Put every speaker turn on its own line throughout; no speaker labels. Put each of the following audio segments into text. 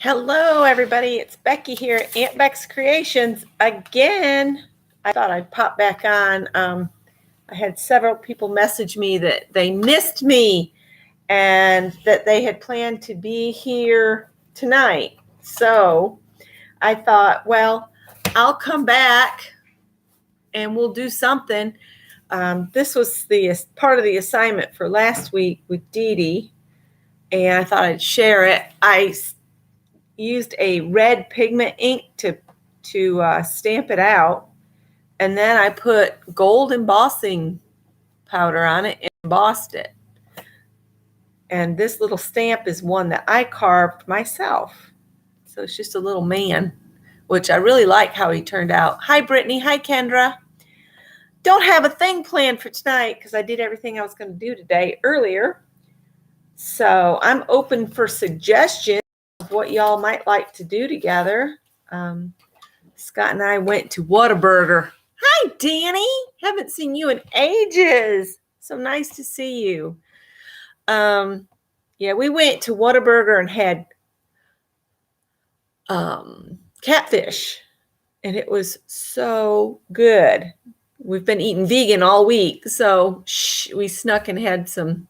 Hello, everybody. It's Becky here at Aunt Beck's Creations again. I thought I'd pop back on. I had several people message me that they missed me and that they had planned to be here tonight. So I thought, well, I'll come back and we'll do something. This was the part of the assignment for last week with Dee Dee, and I thought I'd share it. I used a red pigment ink to stamp it out, and then I put gold embossing powder on it and embossed it. And this little stamp is one that I carved myself. So it's just a little man, which I really like how he turned out. Hi, Brittany. Hi, Kendra. Don't have a thing planned for tonight because I did everything I was going to do today earlier. So I'm open for suggestions of what y'all might like to do together. Scott and I went to Whataburger. Hi, Danny. Haven't seen you in ages. So nice to see you. Yeah, we went to Whataburger and had catfish, and it was so good. We've been eating vegan all week, so we snuck and had some.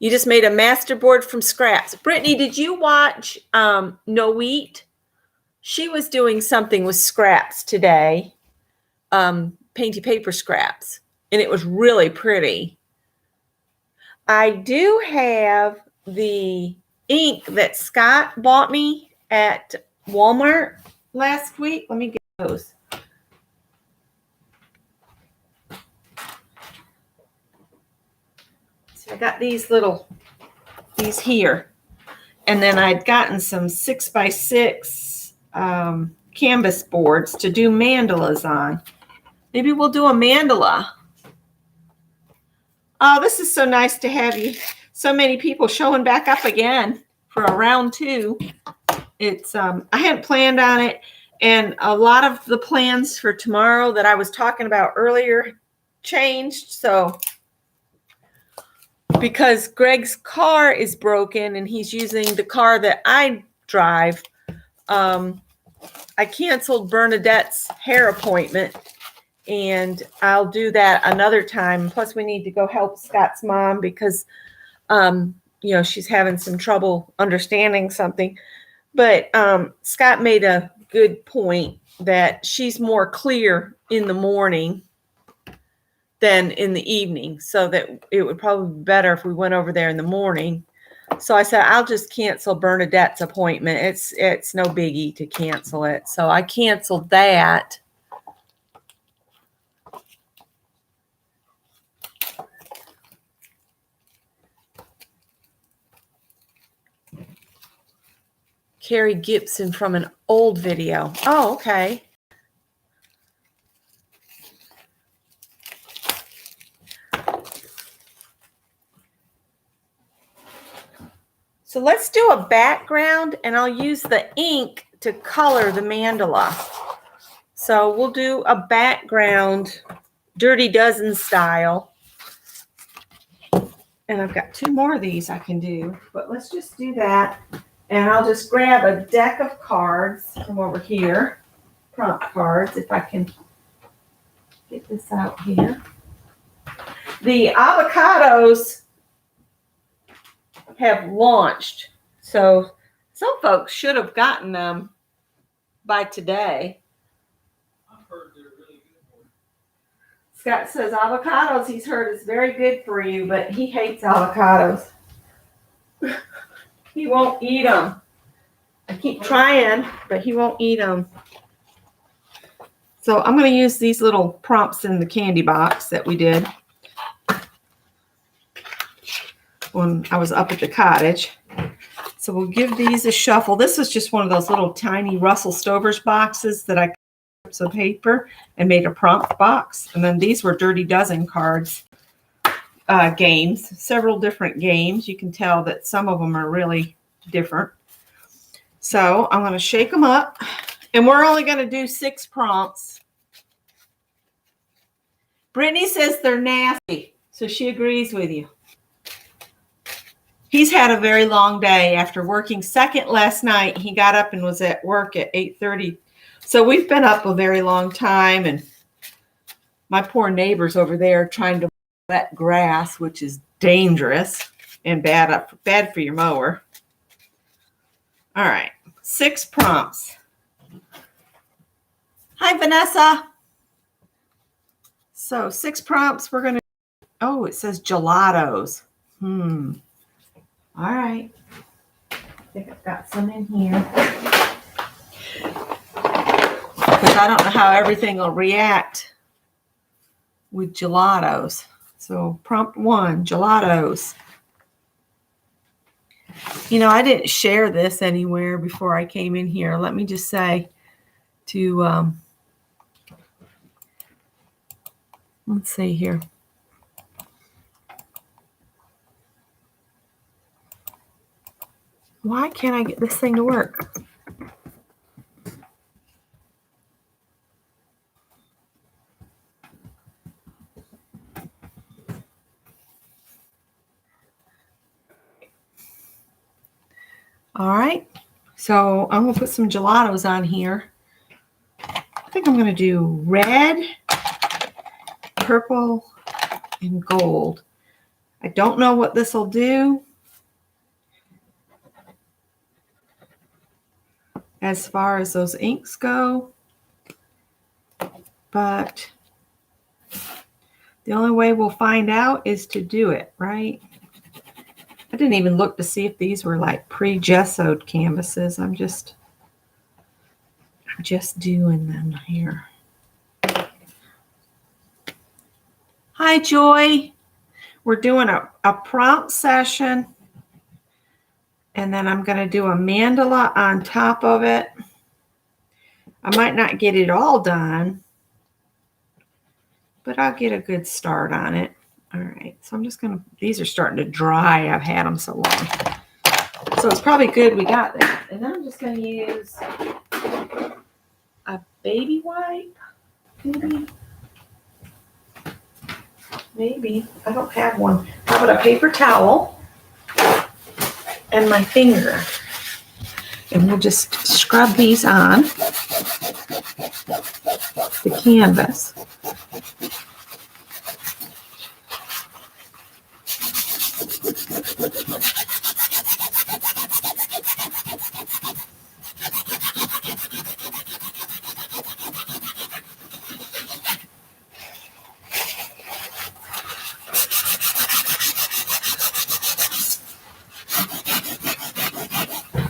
You just made a masterboard from scraps. Brittany, did you watch No Wheat? She was doing something with scraps today, painty paper scraps, and it was really pretty. I do have the ink that Scott bought me at Walmart last week. Let me get those. So I got these here. And then I'd gotten some 6x6 canvas boards to do mandalas on. Maybe we'll do a mandala. Oh, this is so nice to have you. So many people showing back up again for a round two. It's I hadn't planned on it, and a lot of the plans for tomorrow that I was talking about earlier changed. So because Greg's car is broken and he's using the car that I drive, I canceled Bernadette's hair appointment, and I'll do that another time. Plus, we need to go help Scott's mom because, she's having some trouble understanding something. But Scott made a good point that she's more clear in the morning than in the evening, so that it would probably be better if we went over there in the morning. So I said, I'll just cancel Bernadette's appointment. It's no biggie to cancel it. So I canceled that. Carrie Gibson from an old video. Oh, okay. So let's do a background, and I'll use the ink to color the mandala. So we'll do a background, Dirty Dozen style. And I've got two more of these I can do, but let's just do that. And I'll just grab a deck of cards from over here, prompt cards, if I can get this out here. The avocados have launched, so some folks should have gotten them by today.
I've heard they're really good for you.
Scott says avocados, he's heard, is very good for you, but he hates avocados. He won't eat them. I keep trying, but he won't eat them. So I'm going to use these little prompts in the candy box that we did when I was up at the cottage. So we'll give these a shuffle. This is just one of those little tiny Russell Stover's boxes that I cut some paper and made a prompt box. And then these were Dirty Dozen cards, games, several different games. You can tell that some of them are really different. So I'm going to shake them up, and we're only going to do 6 prompts. Brittany says they're nasty, so she agrees with you. He's had a very long day. After working second last night, he got up and was at work at 8:30. So we've been up a very long time, and my poor neighbors over there trying to wet grass, which is dangerous and bad for your mower. All right, 6 prompts. Hi, Vanessa. So 6 prompts. We're going to, oh, it says gelatos. All right. I think I've got some in here. Because I don't know how everything will react with gelatos. So prompt 1, gelatos. You know, I didn't share this anywhere before I came in here. Let me just say to, let's see here. Why can't I get this thing to work? All right, so I'm going to put some gelatos on here. I think I'm going to do red, purple, and gold. I don't know what this will do as far as those inks go, but the only way we'll find out is to do it, right? I didn't even look to see if these were like pre-gessoed canvases. I'm just doing them here. Hi, Joy. We're doing a prompt session, and then I'm going to do a mandala on top of it. I might not get it all done, but I'll get a good start on it. All right, so I'm just going to, these are starting to dry. I've had them so long. So it's probably good we got that. And then I'm just going to use a baby wipe, maybe. I don't have one. How about a paper towel and my finger? And we'll just scrub these on the canvas.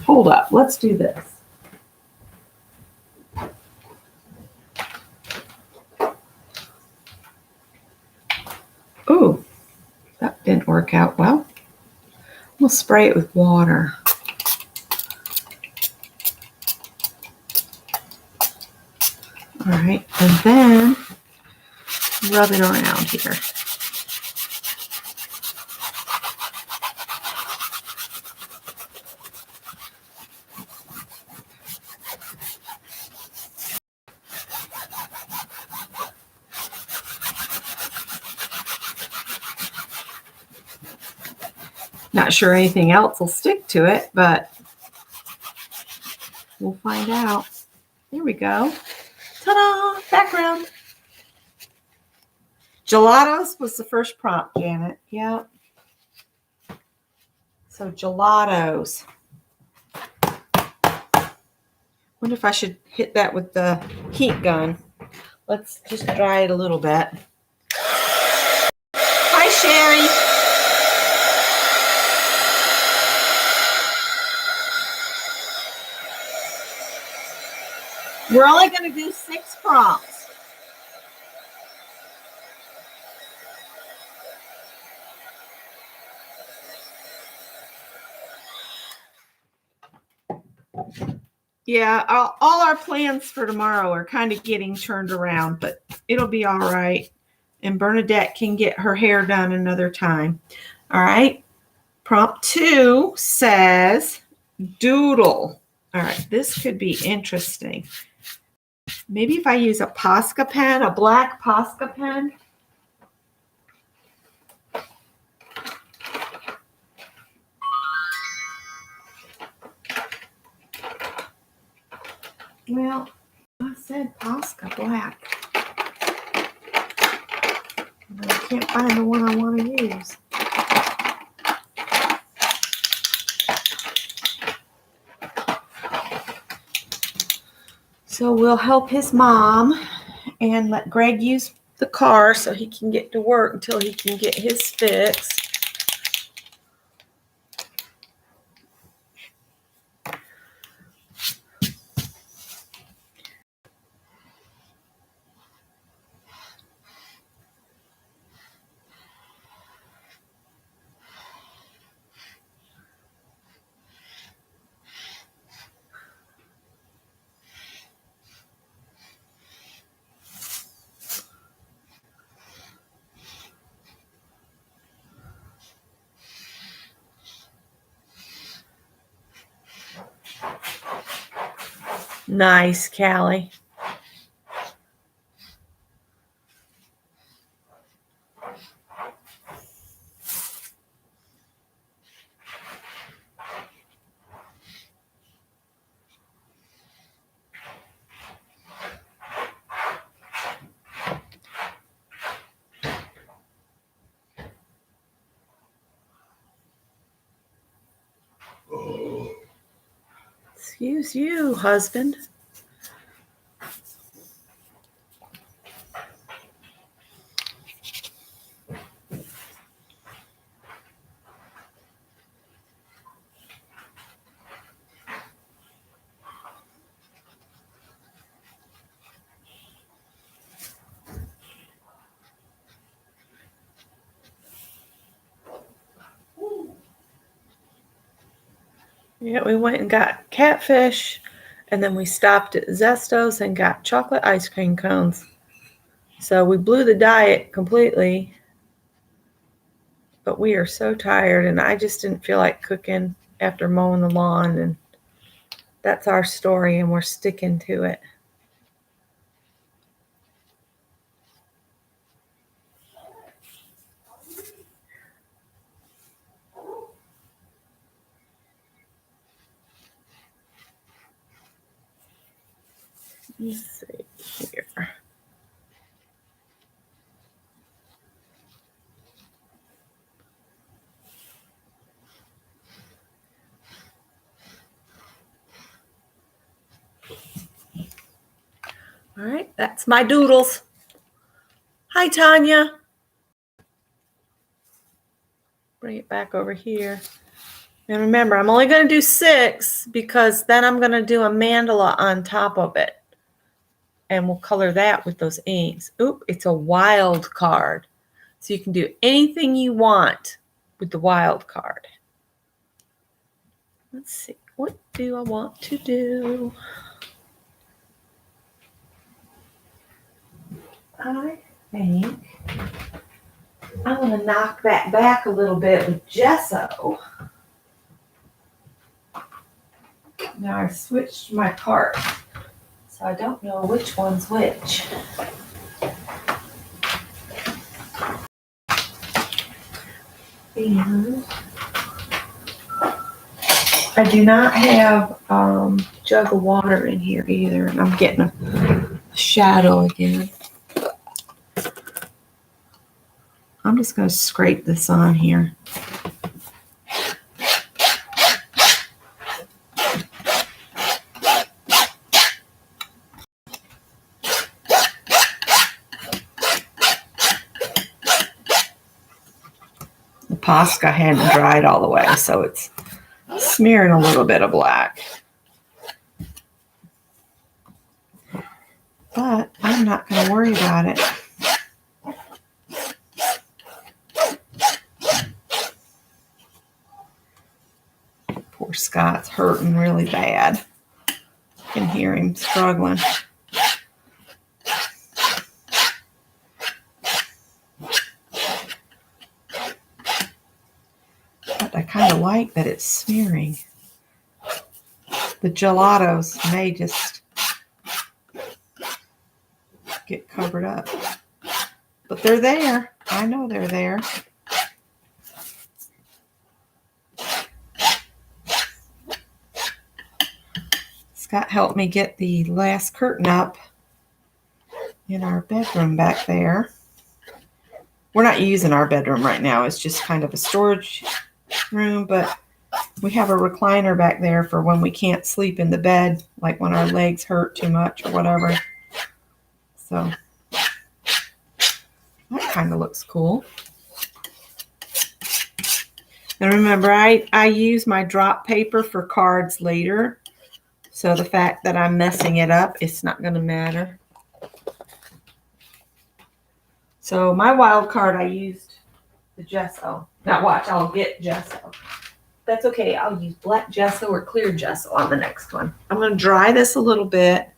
Hold up, let's do this. Ooh, that didn't work out well. We'll spray it with water. All right, and then rub it around here. Not sure anything else will stick to it, but we'll find out. There we go. Ta-da! Background. Gelatos was the first prompt, Janet. Yeah. So gelatos. Wonder if I should hit that with the heat gun. Let's just dry it a little bit. Hi, Sherry. We're only going to do 6 prompts. Yeah, all our plans for tomorrow are kind of getting turned around, but it'll be all right. And Bernadette can get her hair done another time. All right. Prompt 2 says Doodle. All right, this could be interesting. Maybe if I use a Posca pen, a black Posca pen. Well, I said Posca black. But I can't find the one I want to use. So we'll help his mom and let Greg use the car so he can get to work until he can get his fix. Nice, Callie. Excuse you, husband. Yeah, we went and got catfish, and then we stopped at Zestos and got chocolate ice cream cones. So we blew the diet completely, but we are so tired, and I just didn't feel like cooking after mowing the lawn, and that's our story, and we're sticking to it. Let's see here. All right, that's my doodles. Hi, Tanya. Bring it back over here. And remember, I'm only going to do 6 because then I'm going to do a mandala on top of it. And we'll color that with those inks. Oop, it's a wild card. So you can do anything you want with the wild card. Let's see. What do I want to do? I think I'm going to knock that back a little bit with gesso. Now I've switched my cart, so I don't know which one's which. And I do not have a jug of water in here either, and I'm getting a shadow again. I'm just going to scrape this on here. The Posca hadn't dried all the way, so it's smearing a little bit of black. But I'm not going to worry about it. Poor Scott's hurting really bad. I can hear him struggling. But I kind of like that it's smearing. The gelatos may just get covered up. But they're there. I know they're there. That helped me get the last curtain up in our bedroom back there. We're not using our bedroom right now. It's just kind of a storage room, but we have a recliner back there for when we can't sleep in the bed, like when our legs hurt too much or whatever. So that kind of looks cool. And remember, I use my drop paper for cards later. So the fact that I'm messing it up, it's not going to matter. So my wild card, I used the gesso. Now watch, I'll get gesso. That's okay. I'll use black gesso or clear gesso on the next one. I'm going to dry this a little bit.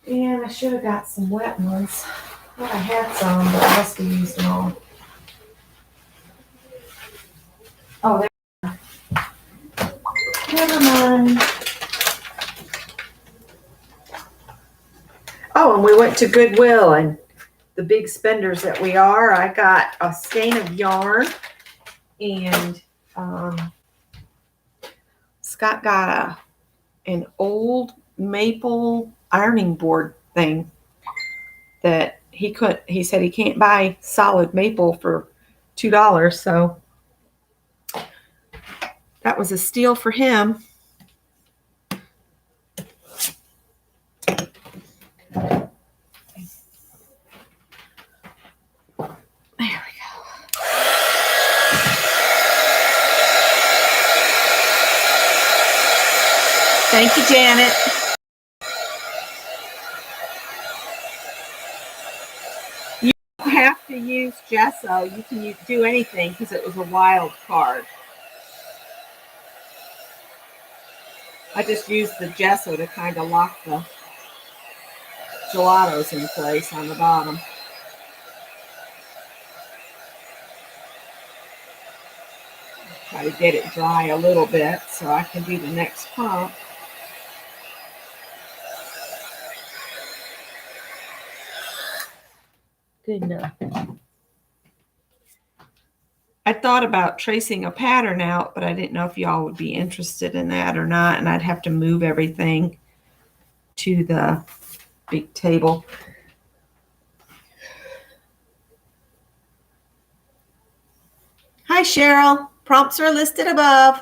And I should have got some wet ones. Well, I had some, but I must have used them all. Oh, there. Never mind. Oh, and we went to Goodwill, and the big spenders that we are, I got a skein of yarn, and Scott got an old maple ironing board thing that he said he can't buy solid maple for $2, so that was a steal for him. There we go. Thank you, Janet. You don't have to use gesso. You can do anything because it was a wild card. I just used the gesso to kind of lock the gelatos in place on the bottom. Try to get it dry a little bit so I can do the next pump. Good enough. I thought about tracing a pattern out, but I didn't know if y'all would be interested in that or not, and I'd have to move everything to the big table. Hi, Cheryl. Prompts are listed above.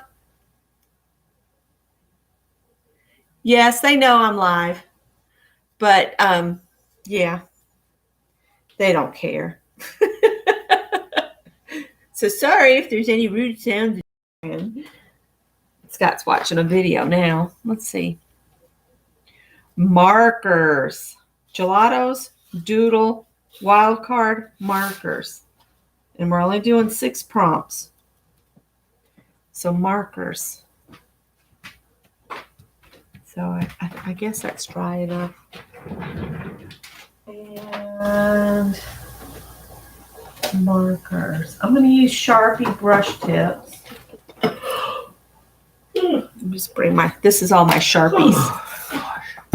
Yes, they know I'm live, but yeah, they don't care. So sorry if there's any rude sounds. Scott's watching a video now. Let's see. Markers. Gelatos, Doodle, wildcard, markers. And we're only doing 6 prompts. So markers. So I guess that's dry enough. And markers. I'm going to use Sharpie brush tips. Just bring this is all my Sharpies.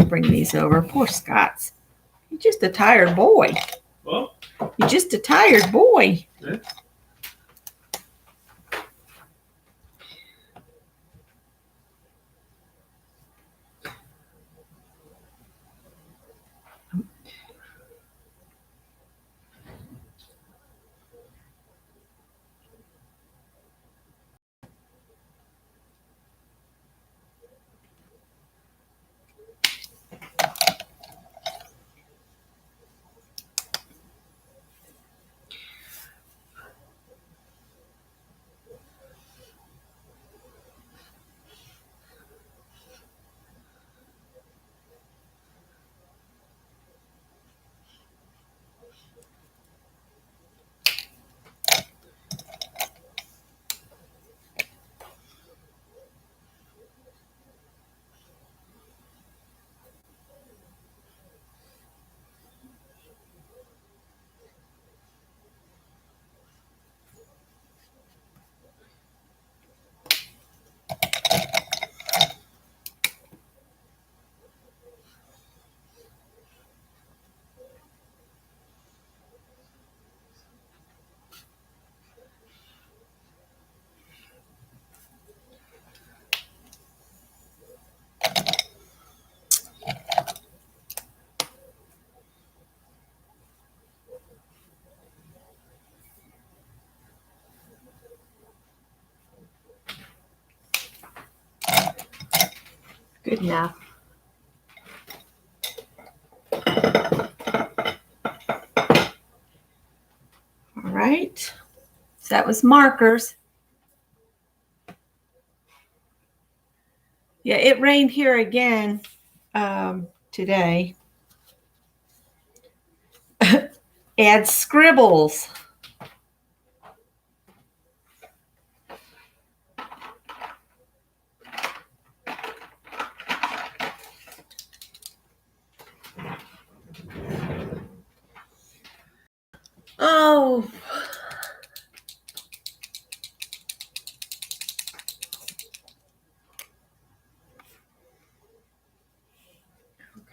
Bring these over. Poor Scott's. You're just a tired boy.
Well,
You're just a tired boy.
Yeah.
Good enough. All right. So that was markers. Yeah, it rained here again today. Add scribbles. Oh.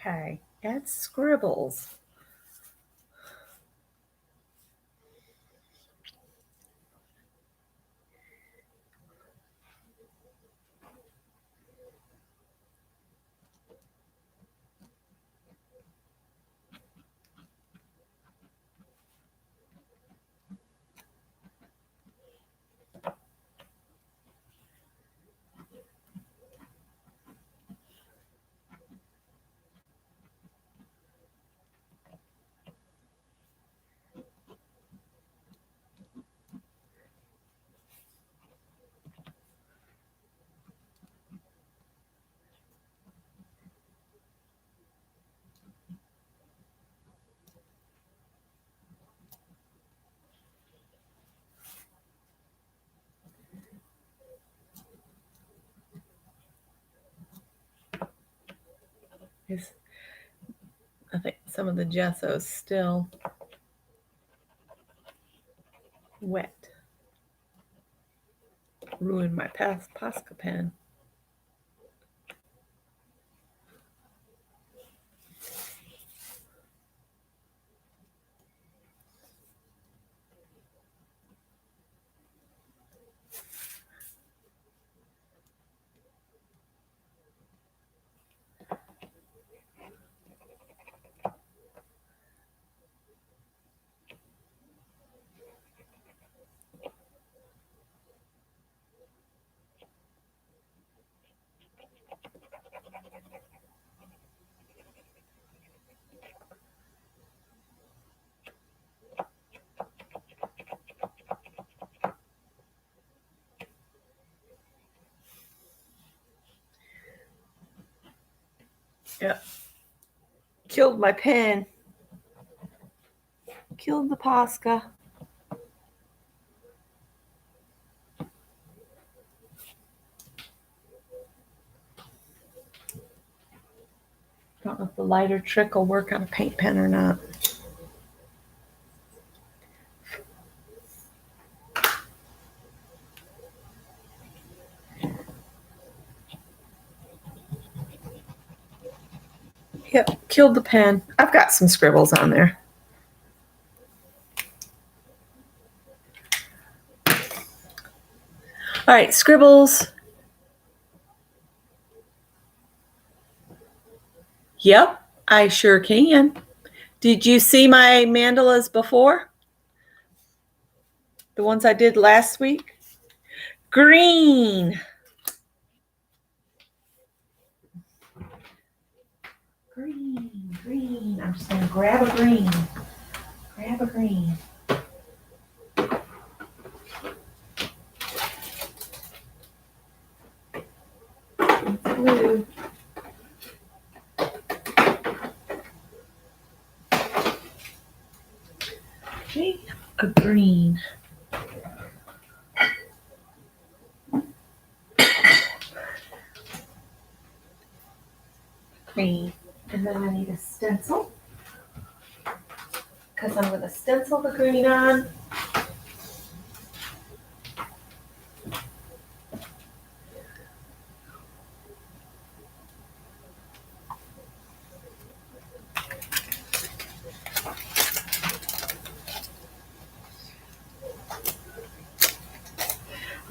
Okay, add scribbles. I think some of the gesso's still wet. Ruined my Posca pen. Yep. Killed my pen. Killed the Posca. Don't know if the lighter trick will work on a paint pen or not. Yep, killed the pen. I've got some scribbles on there. All right, scribbles. Yep, I sure can. Did you see my mandalas before? The ones I did last week? Green. Green. I'm just going to grab a green. Grab a green. Blue. Okay, a green. Green. And then I need a stencil because I'm going to stencil the green on.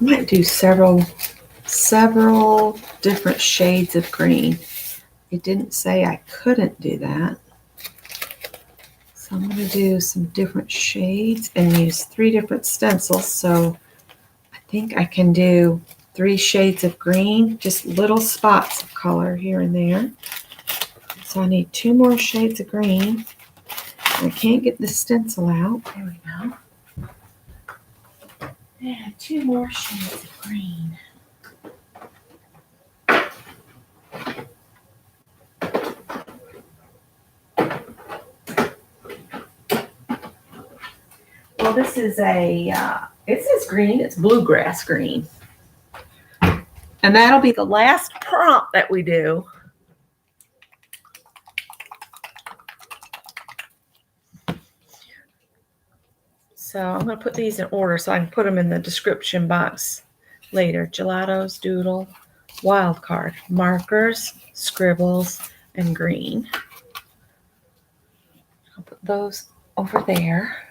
I might do several different shades of green. It didn't say I couldn't do that. So I'm going to do some different shades and use 3 different stencils. So I think I can do 3 shades of green, just little spots of color here and there. So I need 2 more shades of green. I can't get the stencil out. There we go. Yeah, 2 more shades of green. Well, this is it says green, it's bluegrass green. And that'll be the last prompt that we do. So I'm going to put these in order so I can put them in the description box later. Gelatos, Doodle, Wildcard, markers, scribbles, and green. I'll put those over there.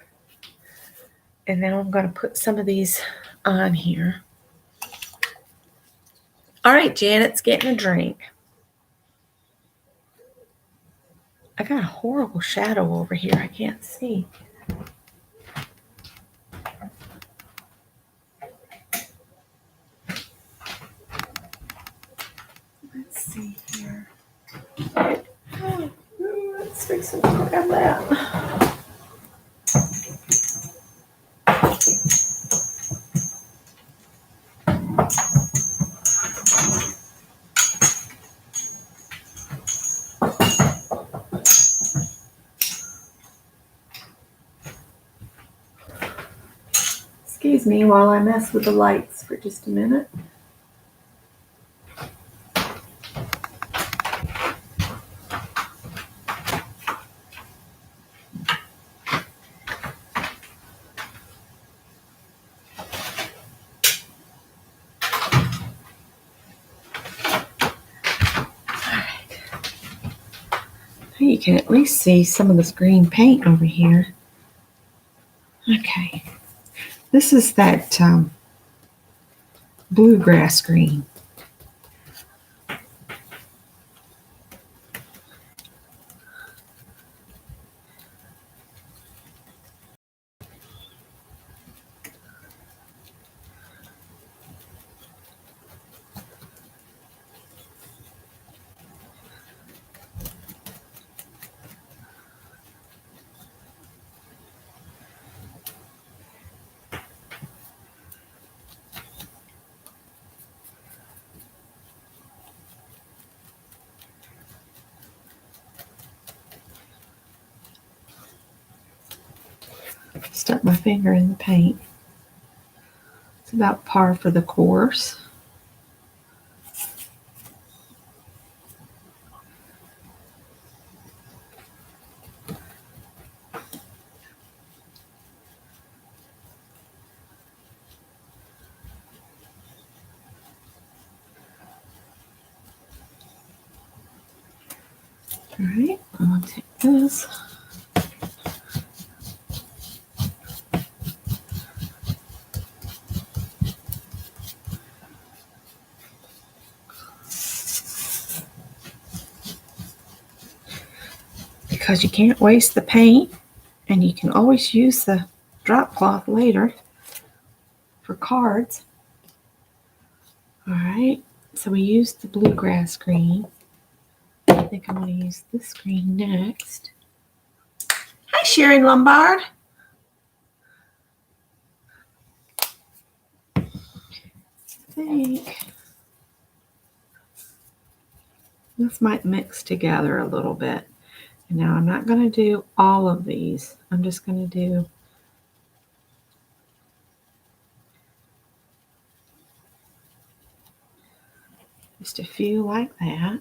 And then I'm going to put some of these on here. All right, Janet's getting a drink. I got a horrible shadow over here. I can't see. Let's see here. Let's fix it. Look at that. Excuse me while I mess with the lights for just a minute. You can at least see some of this green paint over here. Okay. This is that bluegrass green. Stuck my finger in the paint. It's about par for the course. All right, I'm going to take this. Because you can't waste the paint, and you can always use the drop cloth later for cards. All right, so we used the bluegrass green. I think I'm going to use this green next. Hi, Sherry Lombard. I think this might mix together a little bit. And now I'm not going to do all of these. I'm just going to do just a few like that.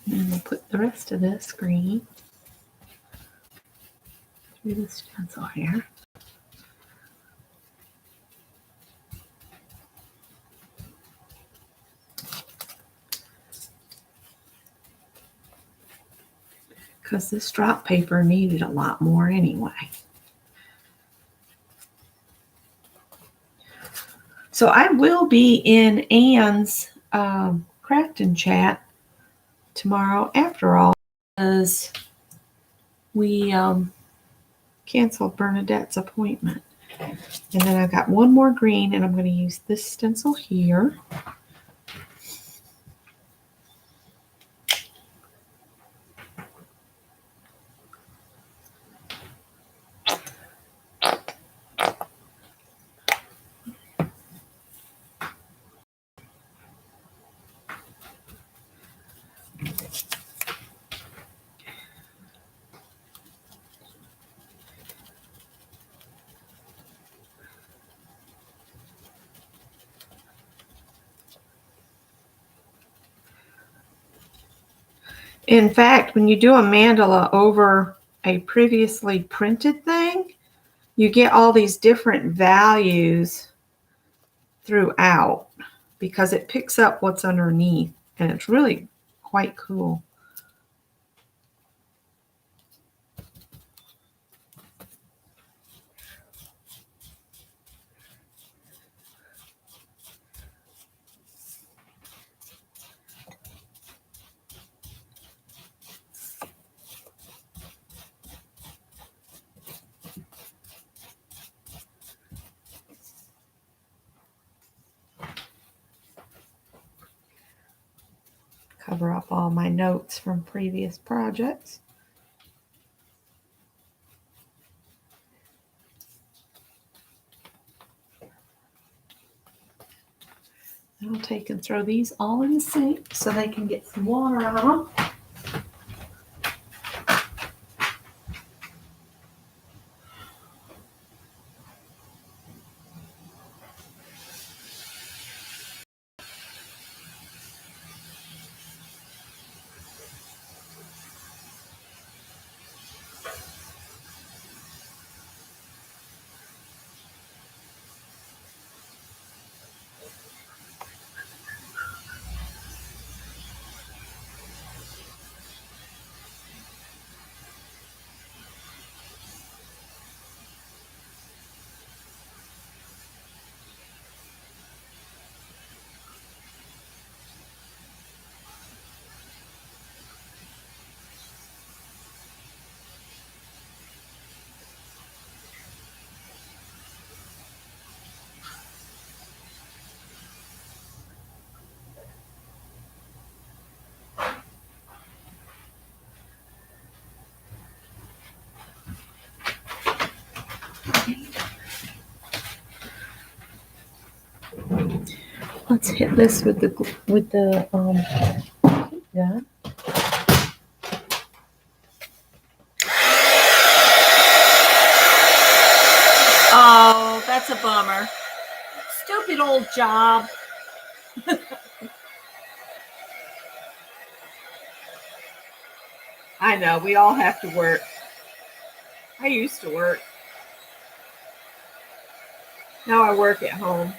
And we'll put the rest of this green through the stencil here. Because this drop paper needed a lot more anyway. So I will be in Anne's crafting chat tomorrow after all, because we canceled Bernadette's appointment. And then I've got one more green, and I'm going to use this stencil here. In fact, when you do a mandala over a previously printed thing, you get all these different values throughout because it picks up what's underneath, and it's really quite cool. Cover up all my notes from previous projects. I'll take and throw these all in the sink so they can get some water on them. Let's hit this with the yeah. Oh, that's a bummer. Stupid old job. I know, we all have to work. I used to work. Now I work at home.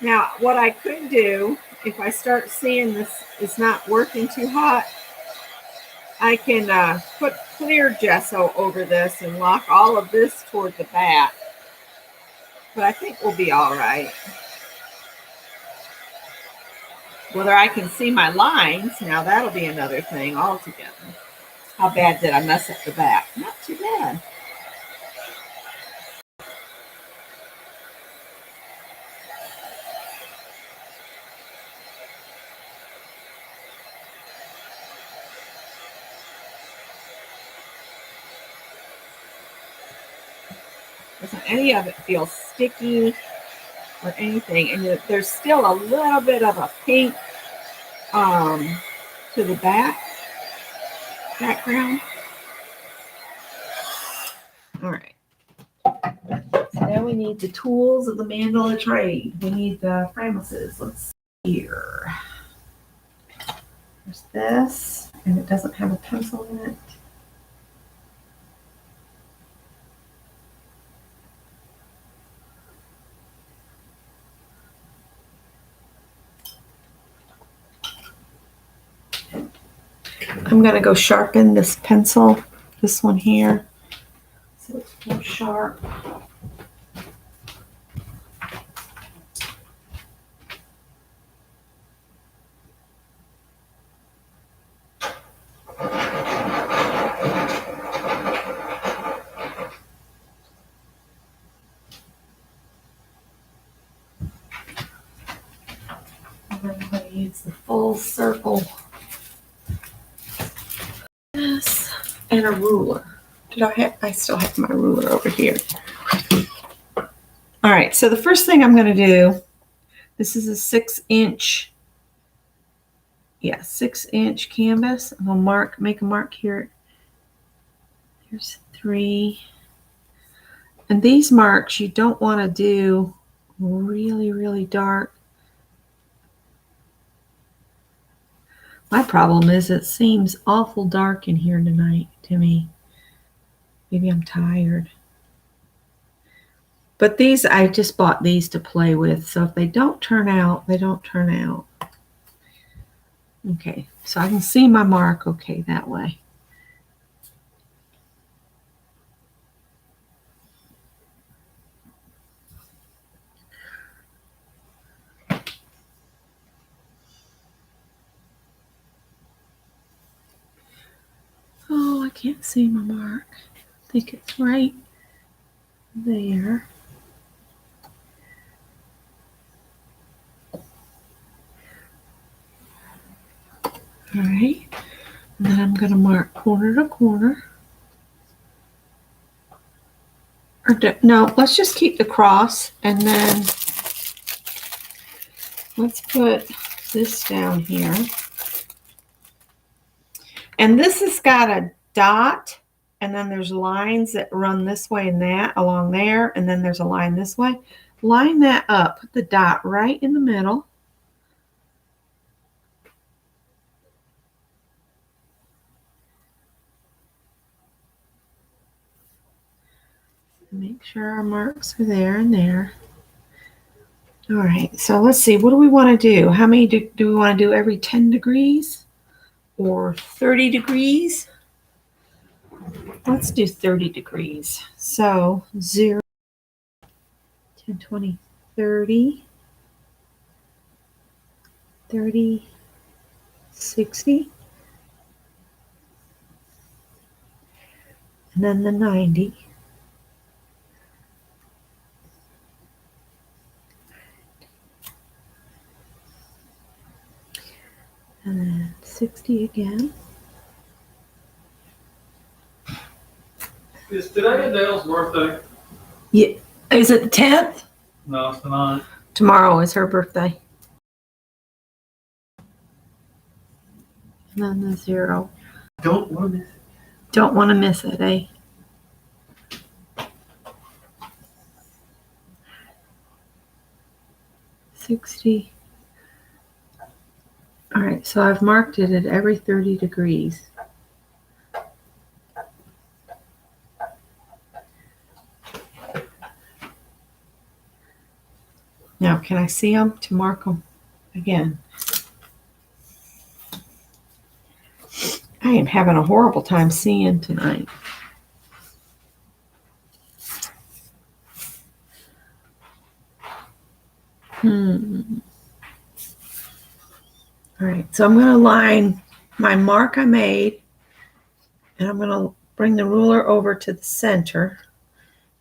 Now, what I could do, if I start seeing this is not working too hot, I can put clear gesso over this and lock all of this toward the back. But I think we'll be all right. Whether I can see my lines, now that'll be another thing altogether. How bad did I mess up the back? Not too bad. Doesn't any of it feel sticky or anything, and there's still a little bit of a pink to the background. All right. So now we need the tools of the mandala trade. We need the framuses. Let's see here. There's this, and it doesn't have a pencil in it. I'm going to go sharpen this pencil, this one here. So it's More sharp. I'm going to use the full circle. Yes, and a ruler. I still have my ruler over here. All right, so the first thing I'm going to do, this is a 6-inch, 6-inch canvas. I'm going to make a mark here. Here's 3. And these marks you don't want to do really, really dark. My problem is it seems awful dark in here tonight to me. Maybe I'm tired. But these, I just bought these to play with. So if they don't turn out, they don't turn out. Okay, so I can see my mark okay that way. Oh, I can't see my mark. I think it's right there. All right, and then I'm going to mark corner to corner. No, let's just keep the cross, and then let's put this down here. And this has got a dot, and then there's lines that run this way and that along there, and then there's a line this way. Line that up, put the dot right in the middle. Make sure our marks are there and there. All right, so let's see, what do we want to do? How many do we want to do every 10 degrees or 30 degrees? Let's do 30 degrees. So 0, 10, 20, 30, 30, 60, and then the 90. And then 60 again.
Is today Adele's birthday?
Yeah. Is it the 10th?
No, it's not.
Tomorrow is her birthday. And then the 0.
Don't want to miss it.
Don't want to miss it, eh? $60. All right, so I've marked it at every 30 degrees. Now, can I see them to mark them again? I am having a horrible time seeing tonight. All right, so I'm going to line my mark I made, and I'm going to bring the ruler over to the center,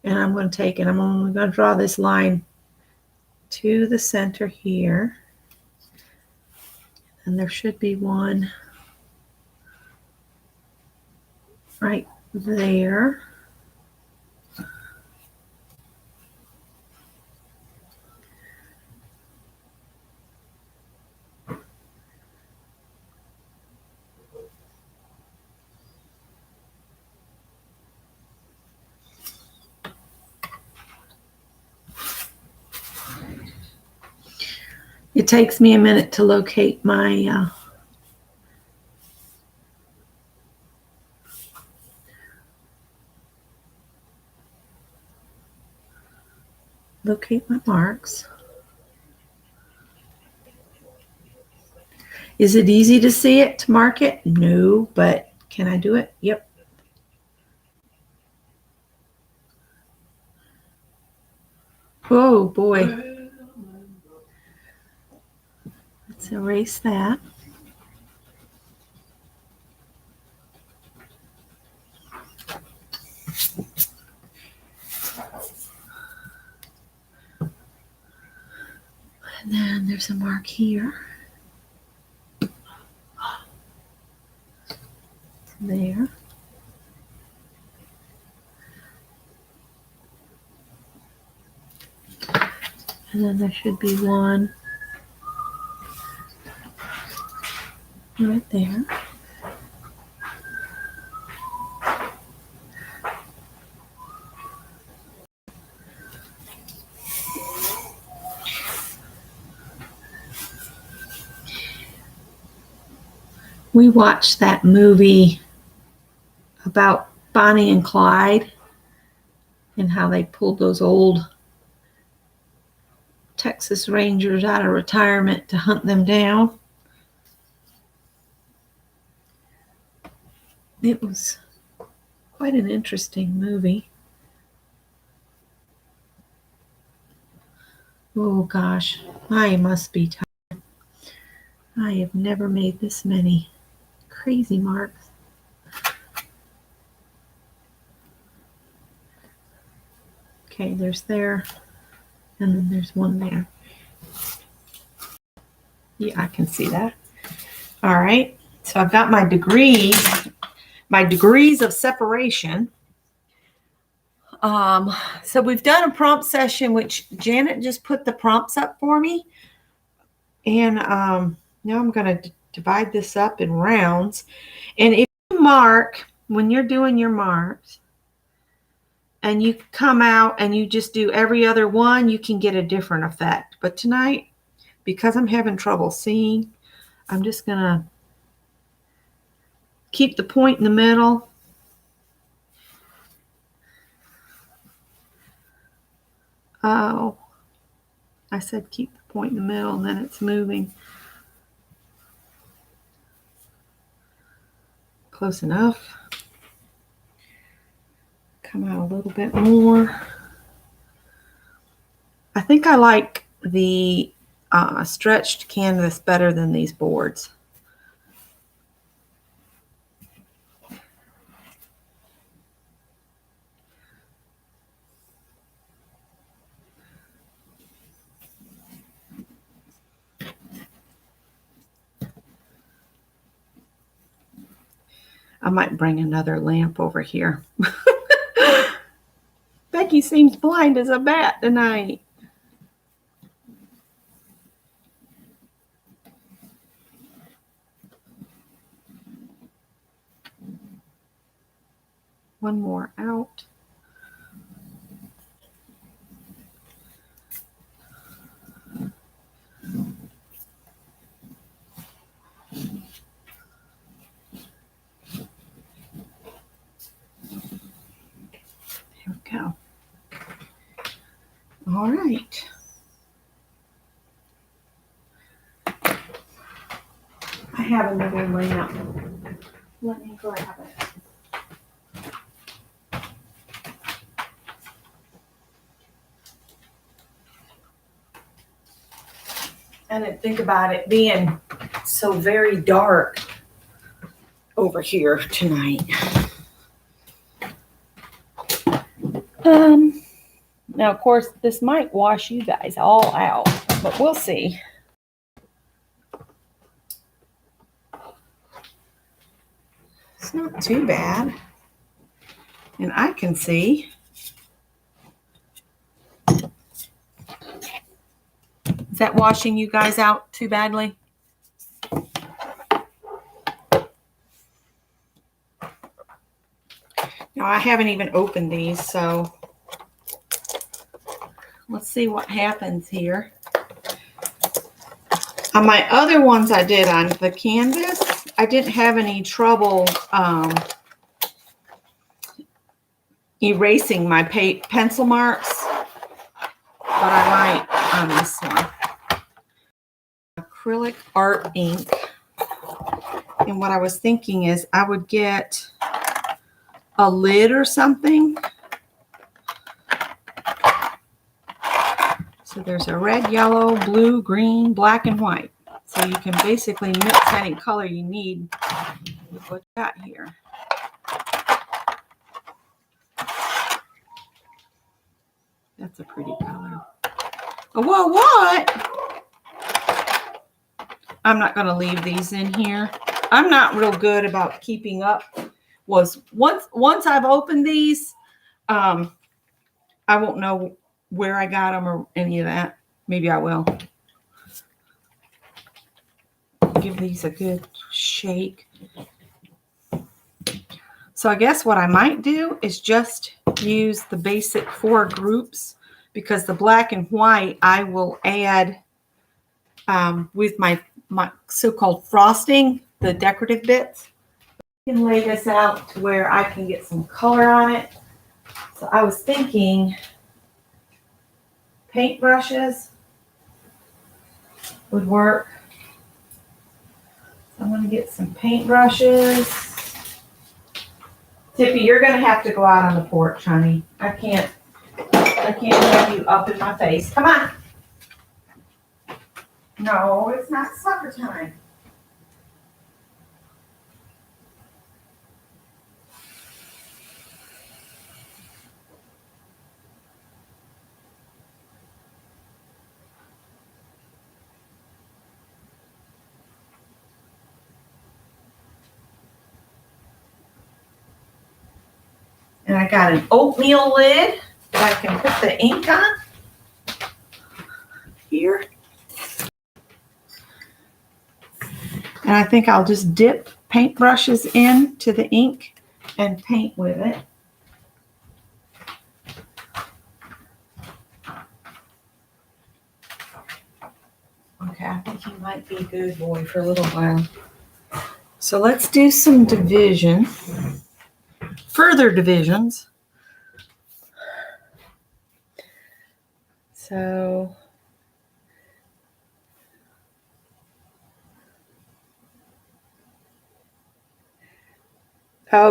and I'm going to take it. I'm only going to draw this line to the center here, and there should be one right there. It takes me a minute to locate my marks. Is it easy to see it, to mark it? No, but can I do it? Yep. Oh boy. Let's erase that. And then there's a mark here. There. And then there should be one right there. We watched that movie about Bonnie and Clyde and how they pulled those old Texas Rangers out of retirement to hunt them down. It was quite an interesting movie. Oh gosh, I must be tired. I have never made this many crazy marks. Okay, there's there, and then there's one there. Yeah, I can see that. All right, so I've got my degrees of separation. So we've done a prompt session, which Janet just put the prompts up for me. And now I'm going to divide this up in rounds. And if you mark, when you're doing your marks, and you come out and you just do every other one, you can get a different effect. But tonight, because I'm having trouble seeing, I'm just going to keep the point in the middle. Oh, I said keep the point in the middle, and then it's moving. Close enough. Come out a little bit more. I think I like the stretched canvas better than these boards. I might bring another lamp over here. Becky seems blind as a bat tonight. One more out. Here we go. All right. I have another lamp. Let me grab it. I didn't think about it being so very dark over here tonight. Now, of course, this might wash you guys all out, but we'll see. It's not too bad. And I can see. Is that washing you guys out too badly? Now, I haven't even opened these, so let's see what happens here. On my other ones I did on the canvas, I didn't have any trouble erasing my pencil marks, but I might on this one. Acrylic art ink. And what I was thinking is I would get a lid or something So there's a red, yellow, blue, green, black, and white. So you can basically mix any color you need with what you got here. That's a pretty color. Oh, whoa, what? I'm not going to leave these in here. I'm not real good about keeping up. Once I've opened these, I won't know where I got them or any of that. Maybe I will. Give these a good shake. So I guess what I might do is just use the basic 4 groups, because the black and white I will add with my so-called frosting, the decorative bits. I can lay this out to where I can get some color on it. So I was thinking paintbrushes would work. I'm going to get some paintbrushes. Tippy, you're going to have to go out on the porch, honey. I can't have you up in my face. Come on. No, it's not supper time. And I got an oatmeal lid that I can put the ink on here. And I think I'll just dip paintbrushes into the ink and paint with it. Okay, I think he might be a good boy for a little while. So let's do some division. Further divisions. So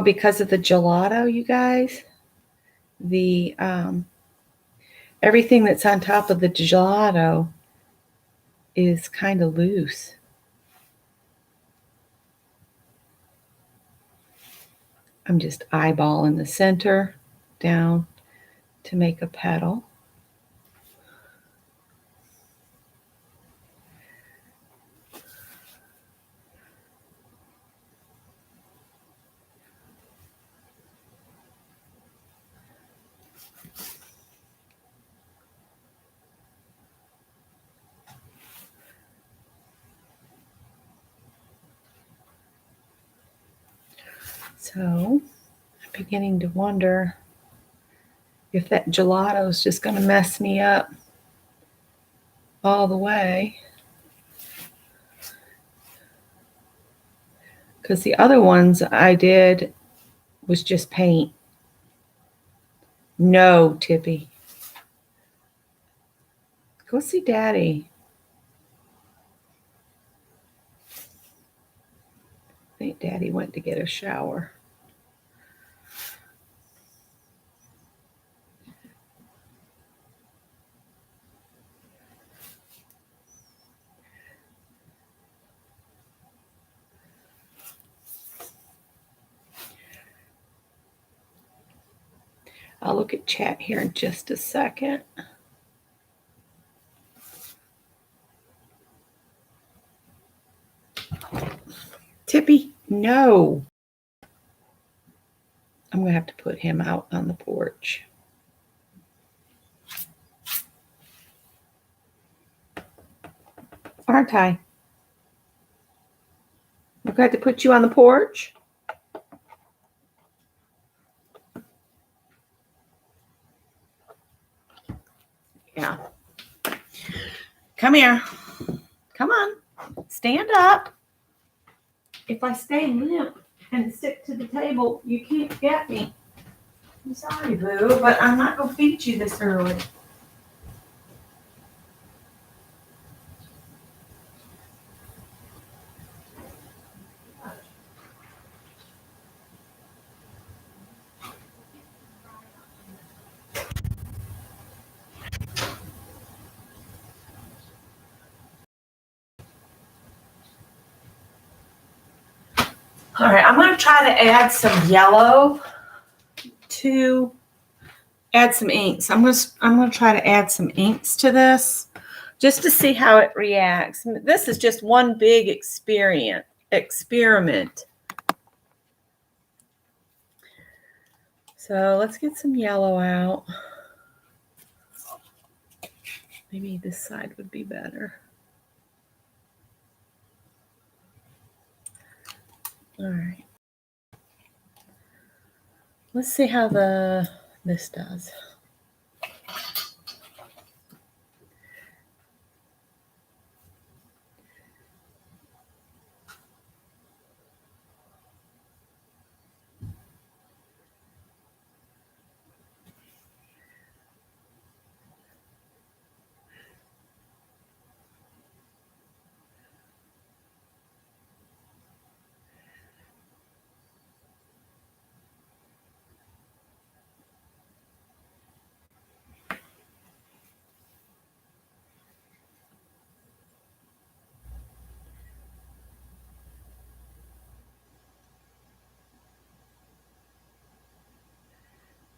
because of the gelato, you guys, the everything that's on top of the gelato is kind of loose. I'm just eyeballing the center down to make a petal. So I'm beginning to wonder if that gelato is just going to mess me up all the way. Because the other ones I did was just paint. No, Tippy. Go see Daddy. I think Daddy went to get a shower. I'll look at chat here in just a second. Tippy, no. I'm going to have to put him out on the porch. Aren't I? I've got to put you on the porch. Yeah. Come here. Come on. Stand up. If I stay limp and stick to the table, you can't get me. I'm sorry, Boo, but I'm not going to feed you this early. All right, I'm going to try to add some yellow to add some inks. I'm going to try to add some inks to this just to see how it reacts. This is just one big experiment. So let's get some yellow out. Maybe this side would be better. All right. Let's see how this does.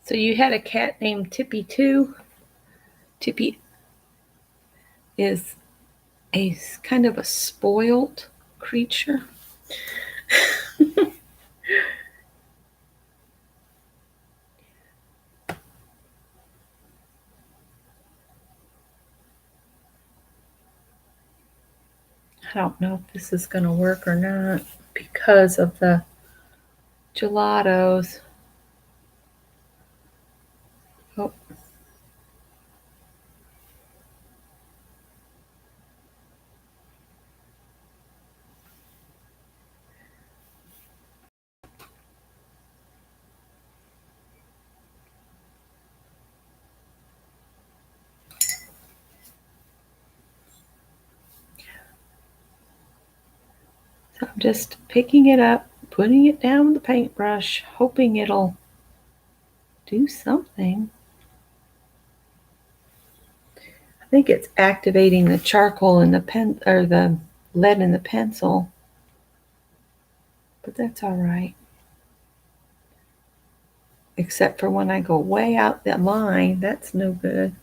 So you had a cat named Tippy too. Tippy is a kind of a spoiled creature. I don't know if this is going to work or not because of the gelatos. Oh. So I'm just picking it up, putting it down with the paintbrush, hoping it'll do something. I think it's activating the charcoal in the pen or the lead in the pencil, but that's all right. Except for when I go way out that line, that's no good.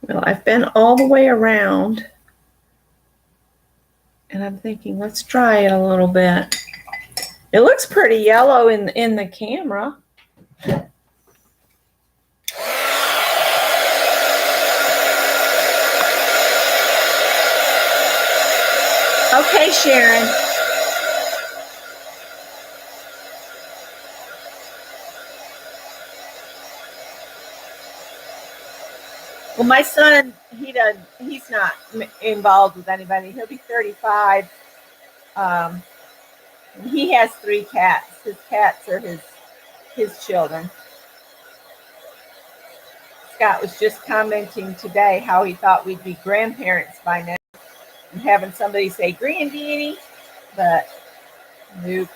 Well, I've been all the way around, and I'm thinking, let's try it a little bit. It looks pretty yellow in the camera. Okay, Sharon. Well, my son, he's not involved with anybody. He'll be 35. He has 3 cats. His cats are his children. Scott was just commenting today how he thought we'd be grandparents by now and having somebody say granddaddy, but nope.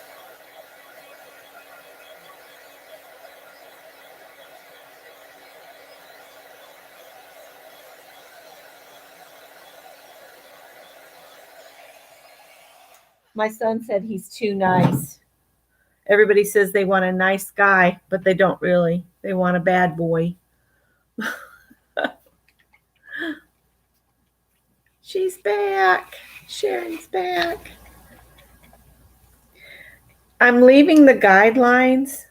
My son said he's too nice. Everybody says they want a nice guy, but they don't really. They want a bad boy. She's back. Sharon's back. I'm leaving the guidelines.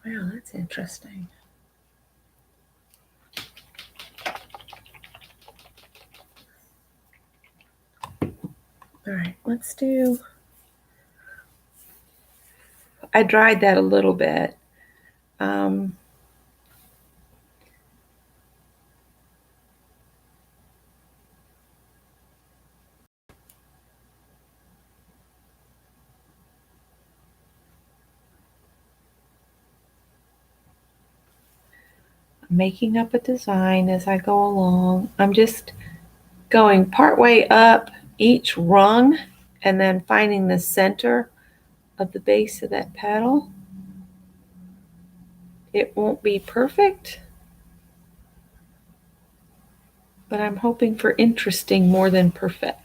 Wow, that's interesting. All right, let's do, I dried that a little bit. Making up a design as I go along. I'm just going partway up each rung and then finding the center of the base of that petal. It won't be perfect, but I'm hoping for interesting more than perfect.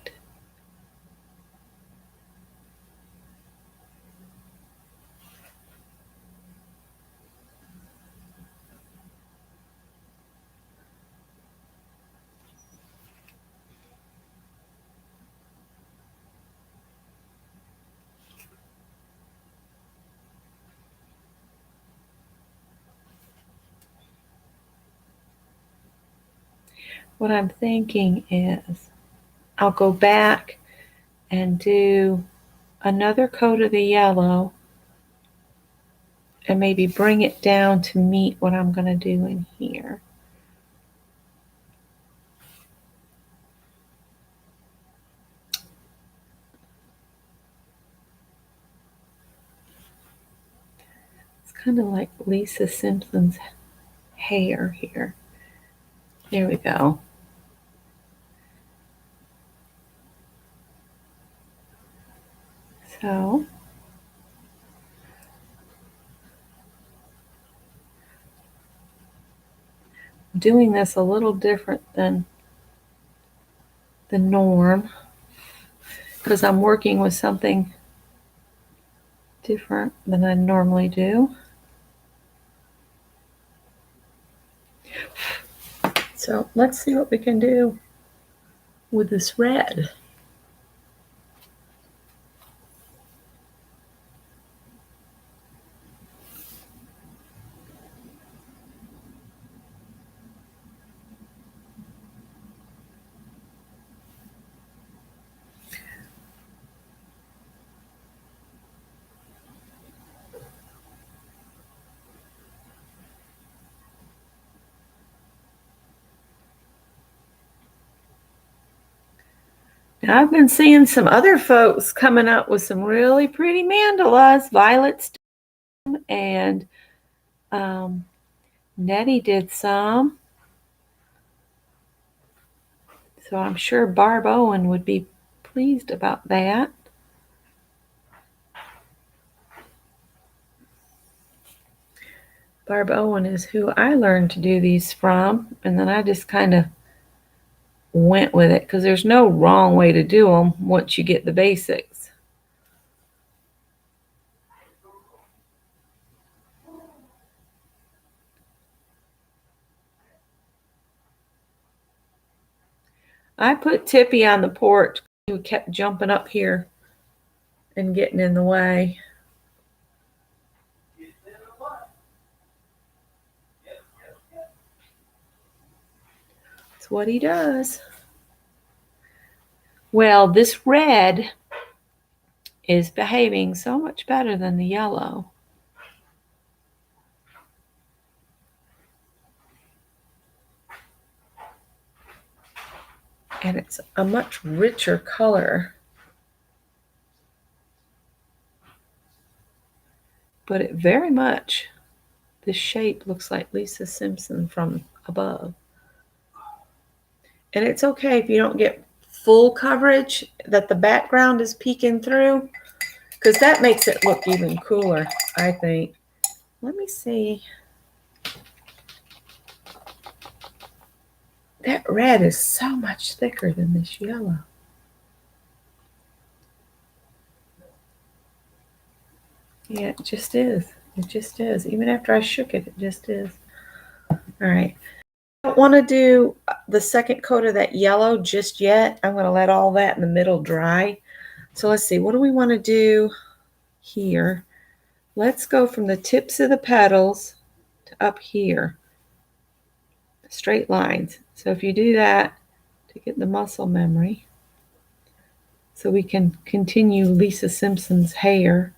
What I'm thinking is I'll go back and do another coat of the yellow and maybe bring it down to meet what I'm going to do in here. It's kind of like Lisa Simpson's hair here. There we go. So doing this a little different than the norm because I'm working with something different than I normally do. So let's see what we can do with this red. Now, I've been seeing some other folks coming up with some really pretty mandalas. Violet's and Nettie did some. So I'm sure Barb Owen would be pleased about that. Barb Owen is who I learned to do these from, and then I just kind of went with it because there's no wrong way to do them once you get the basics. I put Tippy on the porch who kept jumping up here and getting in the way. That's what he does. Well, this red is behaving so much better than the yellow. And it's a much richer color. But it very much, this shape looks like Lisa Simpson from above. And it's okay if you don't get full coverage, that the background is peeking through, because that makes it look even cooler, I think. Let me see. That red is so much thicker than this yellow. Yeah, it just is. It just is. Even after I shook it, it just is. All right. I don't want to do the second coat of that yellow just yet. I'm going to let all that in the middle dry. So let's see. What do we want to do here? Let's go from the tips of the petals to up here. Straight lines. So if you do that to get the muscle memory, so we can continue Lisa Simpson's hair.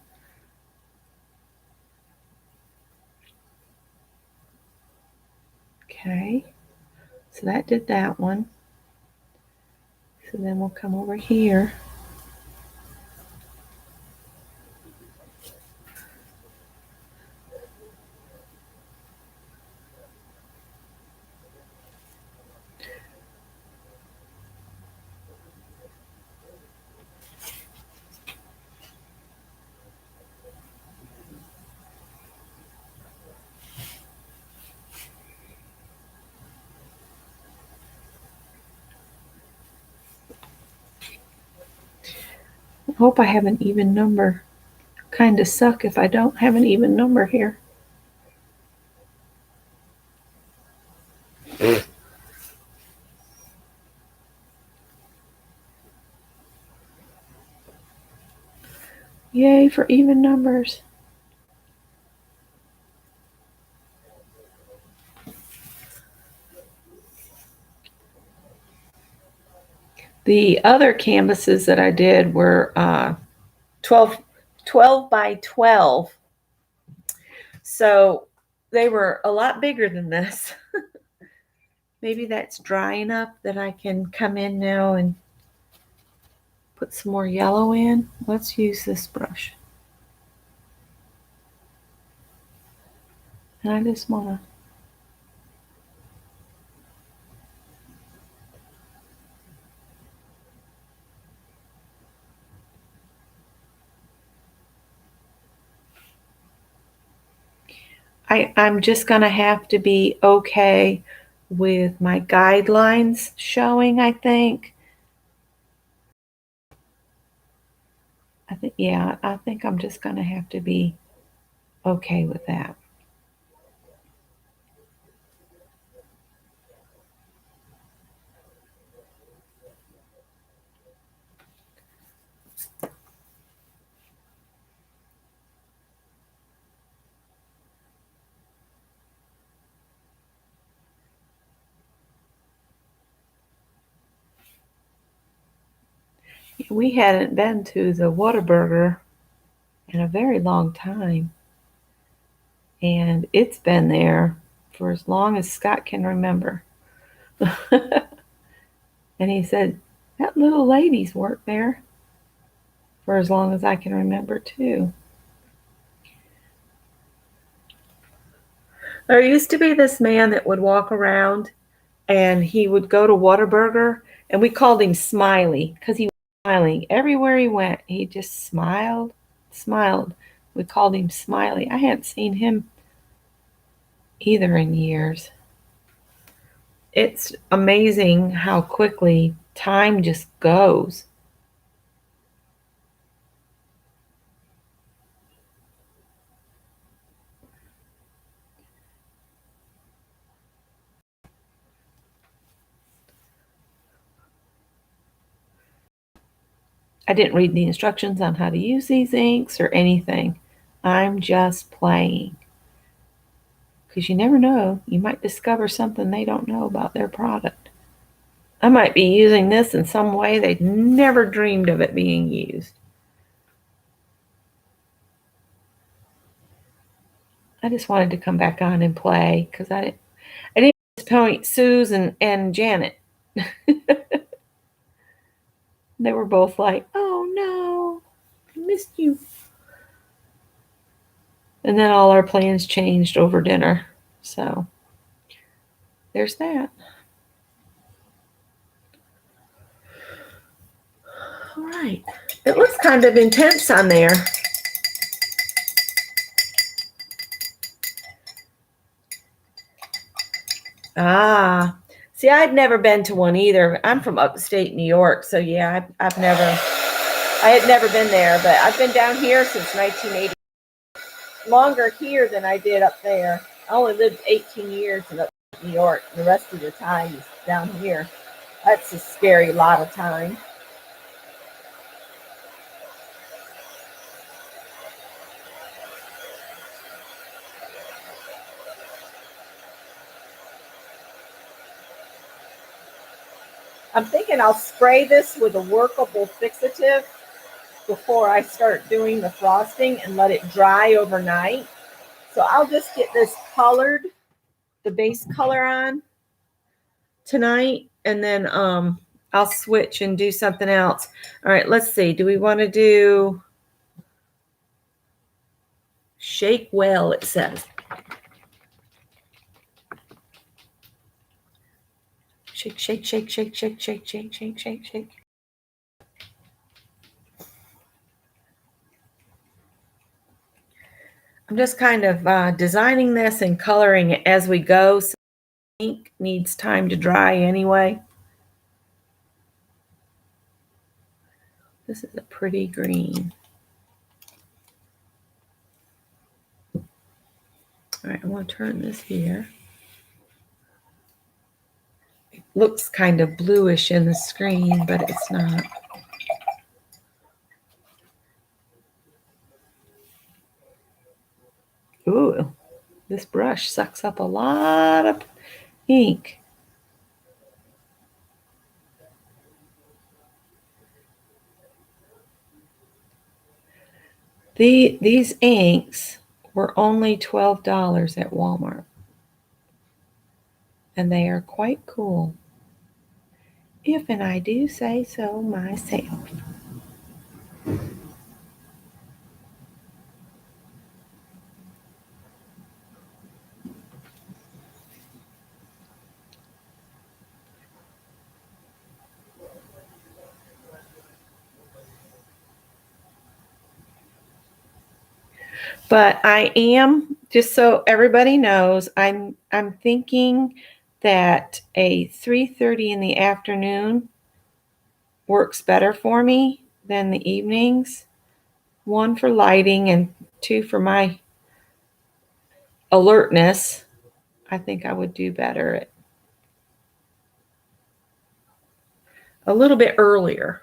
Okay, so that did that one. So then we'll come over here. I hope I have an even number. Kind of suck if I don't have an even number here. Yay for even numbers. The other canvases that I did were 12 by 12. So they were a lot bigger than this. Maybe that's dry enough that I can come in now and put some more yellow in. Let's use this brush. And I just want to I'm just going to have to be okay with my guidelines showing, I think. I think I'm just going to have to be okay with that. We hadn't been to the Whataburger in a very long time. And it's been there for as long as Scott can remember. And he said, that little lady's worked there for as long as I can remember, too. There used to be this man that would walk around and he would go to Whataburger, and we called him Smiley because he was smiling. Everywhere he went, he just smiled. We called him Smiley. I hadn't seen him either in years. It's amazing how quickly time just goes. I didn't read the instructions on how to use these inks or anything. I'm just playing. Because you never know, you might discover something they don't know about their product. I might be using this in some way they'd never dreamed of it being used. I just wanted to come back on and play because I didn't disappoint Suze and Janet. They were both like, oh no, I missed you. And then all our plans changed over dinner. So there's that. All right. It looks kind of intense on there. See, I'd never been to one either. I'm from upstate New York, so yeah, I had never been there, but I've been down here since 1980. Longer here than I did up there. I only lived 18 years in upstate New York. The rest of the time is down here. That's a scary lot of time. I'm thinking I'll spray this with a workable fixative before I start doing the frosting and let it dry overnight. So I'll just get this colored, the base color on tonight, and then I'll switch and do something else. All right, let's see. Do we want to do shake well, it says. Shake, shake, shake, shake, shake, shake, shake, shake, shake, shake. I'm just kind of designing this and coloring it as we go. So ink needs time to dry anyway. This is a pretty green. All right, I'm going to turn this here. It looks kind of bluish in the screen, but it's not. Ooh, this brush sucks up a lot of ink. These inks were only $12 at Walmart. And they are quite cool, if and I do say so myself. But I am, just so everybody knows, I'm thinking that a 3:30 in the afternoon works better for me than the evenings. One for lighting and two for my alertness. I think I would do better at a little bit earlier.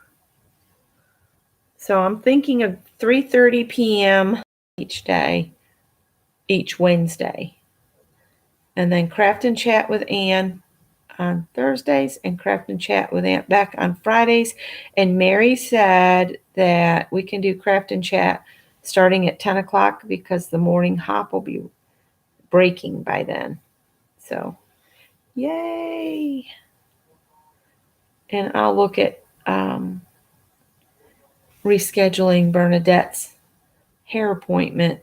So I'm thinking of 3:30 p.m. each day, each Wednesday. And then Craft and Chat with Ann on Thursdays and Craft and Chat with Aunt Beck on Fridays. And Mary said that we can do Craft and Chat starting at 10 o'clock because the morning hop will be breaking by then. So, yay. And I'll look at rescheduling Bernadette's hair appointment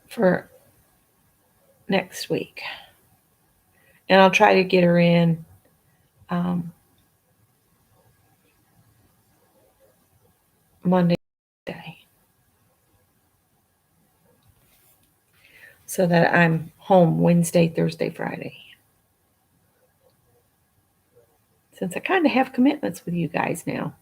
for next week. And I'll try to get her in Monday so that I'm home Wednesday, Thursday, Friday. Since I kind of have commitments with you guys now.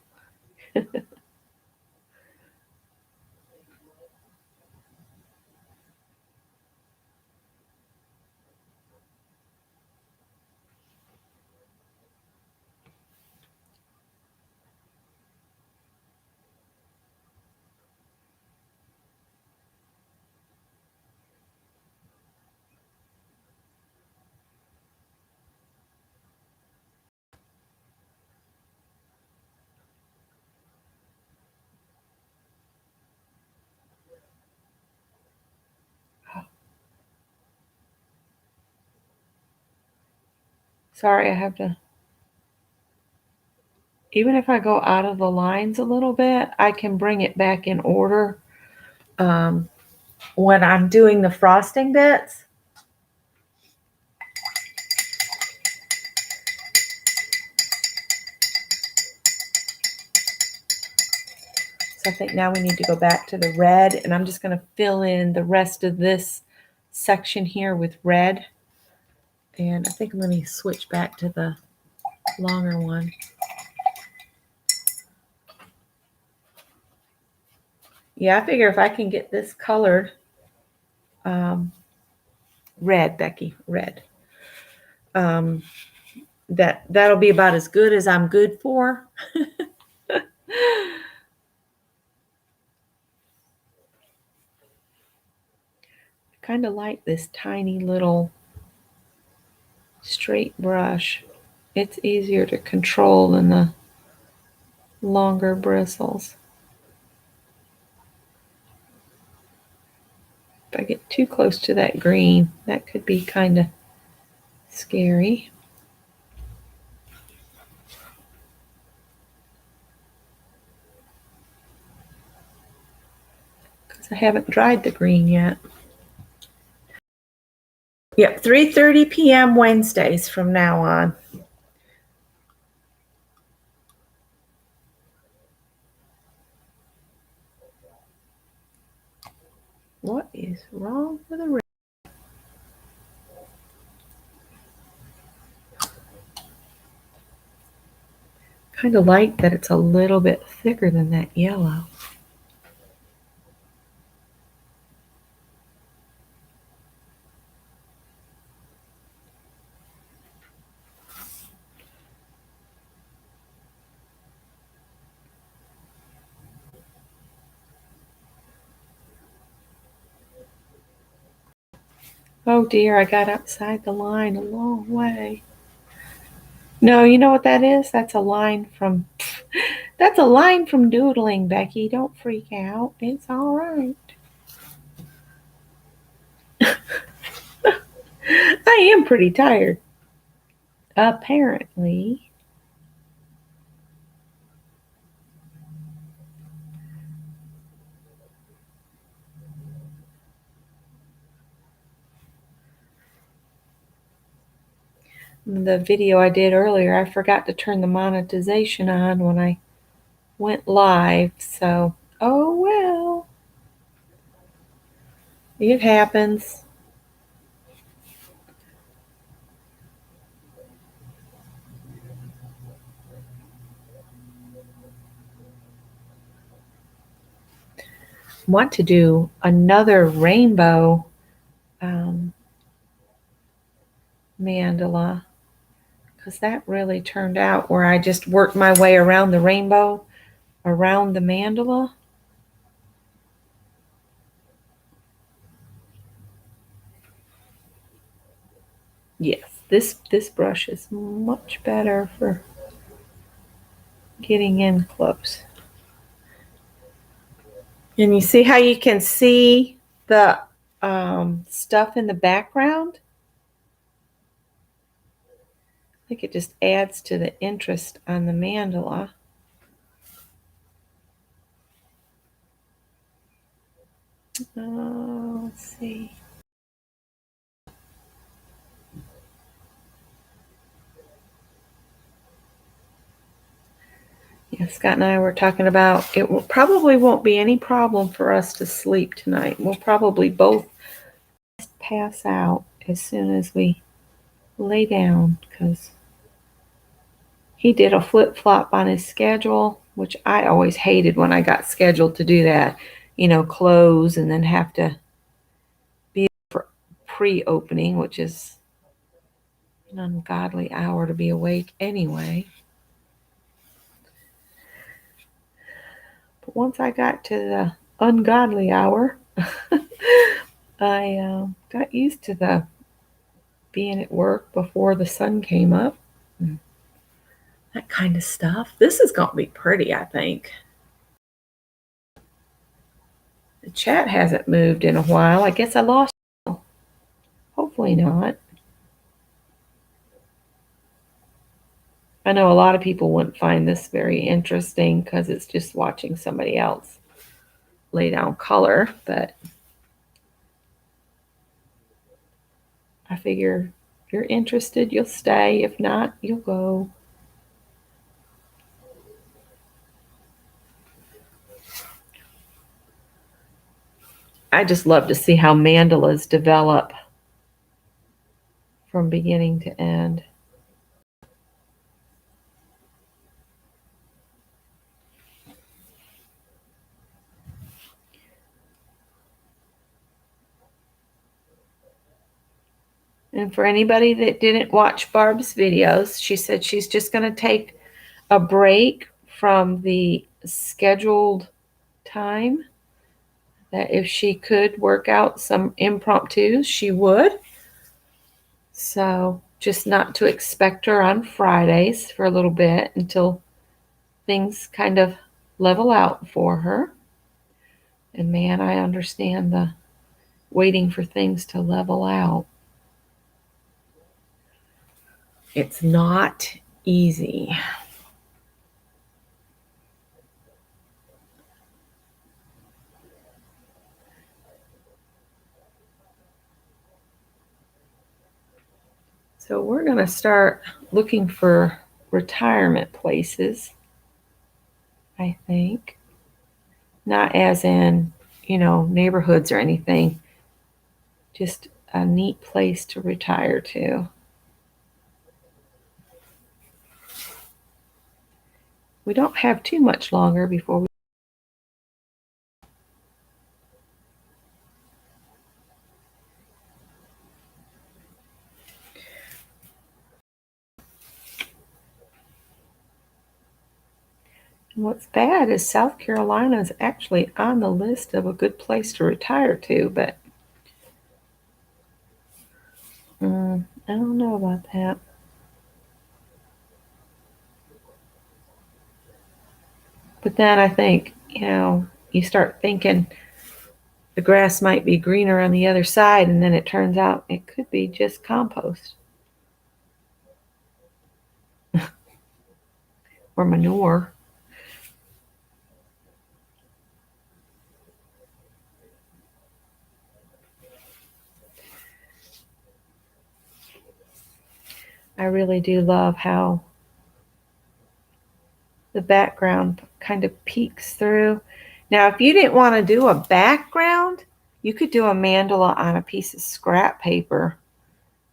Sorry, I have to. Even if I go out of the lines a little bit, I can bring it back in order when I'm doing the frosting bits. So I think now we need to go back to the red, and I'm just going to fill in the rest of this section here with red. And I think I'm going to switch back to the longer one. Yeah, I figure if I can get this colored red, Becky, red, that'll be about as good as I'm good for. Kind of like this tiny little straight brush. It's easier to control than the longer bristles. If I get too close to that green, that could be kind of scary. Because I haven't dried the green yet. Yep, 3:30 p.m. Wednesdays from now on. What is wrong with the red? Kind of like that it's a little bit thicker than that yellow. Oh dear, I got outside the line a long way. No, you know what that is? That's a line from doodling, Becky. Don't freak out. It's all right. I am pretty tired. Apparently. The video I did earlier, I forgot to turn the monetization on when I went live, so oh well. It happens. Want to do another rainbow mandala, because that really turned out where I just worked my way around the rainbow, around the mandala. Yes, this brush is much better for getting in close. And you see how you can see the stuff in the background? I think it just adds to the interest on the mandala. Let's see. Yeah, Scott and I were talking about it probably won't be any problem for us to sleep tonight. We'll probably both pass out as soon as we lay down, because he did a flip-flop on his schedule, which I always hated when I got scheduled to do that. You know, close and then have to be for pre-opening, which is an ungodly hour to be awake anyway. But once I got to the ungodly hour, I got used to the being at work before the sun came up. That kind of stuff. This is going to be pretty, I think. The chat hasn't moved in a while. I guess I lost you. Hopefully not. I know a lot of people wouldn't find this very interesting because it's just watching somebody else lay down color, but I figure if you're interested, you'll stay. If not, you'll go. I just love to see how mandalas develop from beginning to end. And for anybody that didn't watch Barb's videos, she said she's just going to take a break from the scheduled time. That if she could work out some impromptus, she would. So just not to expect her on Fridays for a little bit until things kind of level out for her. And man, I understand the waiting for things to level out. It's not easy. So we're going to start looking for retirement places, I think. Not as in, neighborhoods or anything. Just a neat place to retire to. We don't have too much longer before we. And what's bad is South Carolina is actually on the list of a good place to retire to, but I don't know about that. But then I think, you start thinking the grass might be greener on the other side, and then it turns out it could be just compost or manure. I really do love how the background kind of peeks through. Now, if you didn't want to do a background, you could do a mandala on a piece of scrap paper.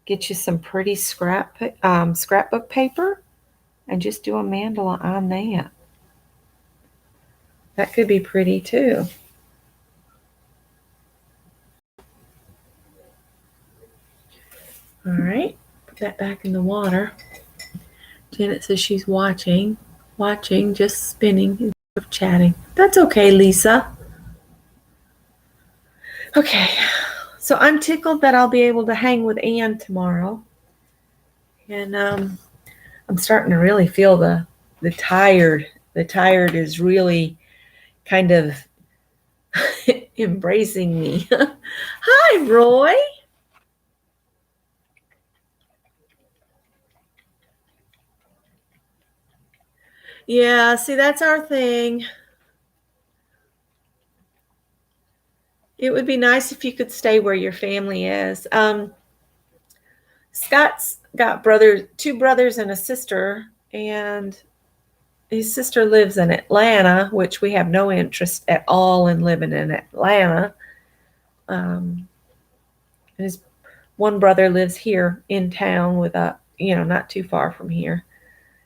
Get you some pretty scrapbook paper and just do a mandala on that. That could be pretty too. All right, put that back in the water. Janet says she's watching, just spinning instead of chatting. That's okay, Lisa. Okay, so I'm tickled that I'll be able to hang with Ann tomorrow. And I'm starting to really feel the tired. The tired is really kind of embracing me. Hi, Roy. Yeah, see, that's our thing. It would be nice if you could stay where your family is. Scott's got two brothers and a sister, and his sister lives in Atlanta, which we have no interest at all in living in Atlanta. His one brother lives here in town not too far from here.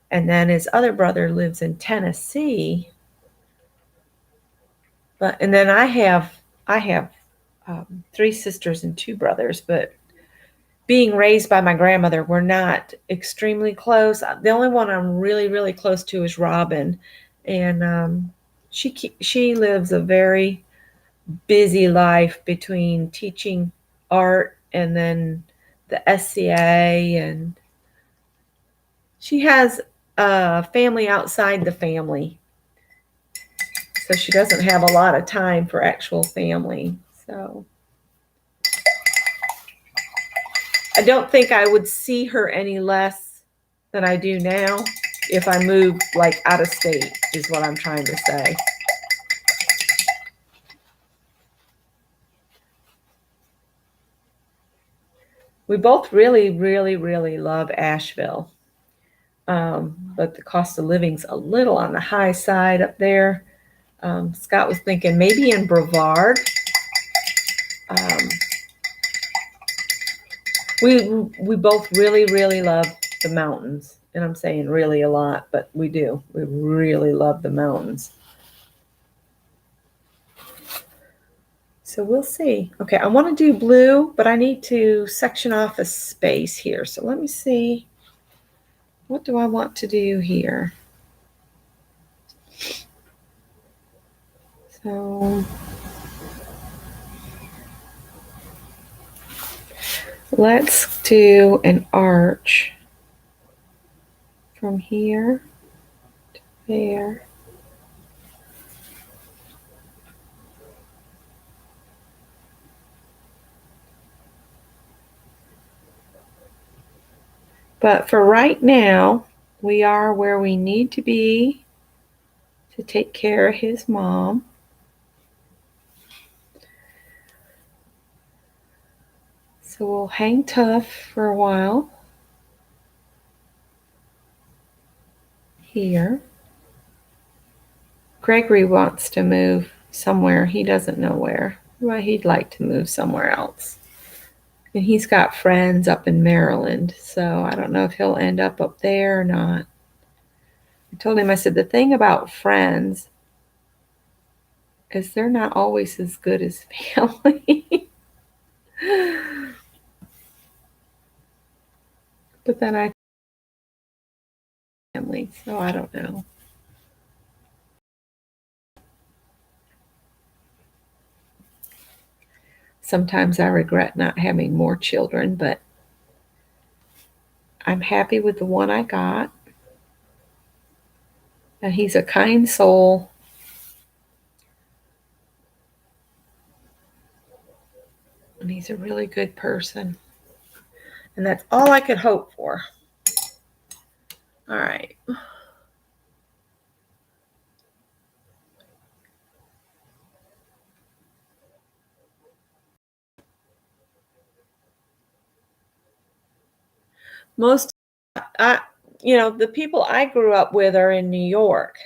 And then his other brother lives in Tennessee. And then I have 3 sisters and 2 brothers, but being raised by my grandmother, we're not extremely close. The only one I'm really, really close to is Robin. And she lives a very busy life between teaching art and then the SCA, and she has a family outside the family. So she doesn't have a lot of time for actual family. So I don't think I would see her any less than I do now if I moved out of state, is what I'm trying to say. We both really, really, really love Asheville. But the cost of living's a little on the high side up there. Scott was thinking maybe in Brevard. We both really, really love the mountains. And I'm saying really a lot, but we do. We really love the mountains. So we'll see. Okay, I want to do blue, but I need to section off a space here. So let me see. What do I want to do here? So Let's do an arch from here to there. But for right now, we are where we need to be to take care of his mom. So we'll hang tough for a while here. Gregory wants to move somewhere. He doesn't know where. Well, he'd like to move somewhere else. And he's got friends up in Maryland, so I don't know if he'll end up there or not. I told him, I said, the thing about friends is they're not always as good as family. But then I family, so I don't know. Sometimes I regret not having more children, but I'm happy with the one I got. And he's a kind soul. And he's a really good person. And that's all I could hope for. All right. Most, the people I grew up with are in New York,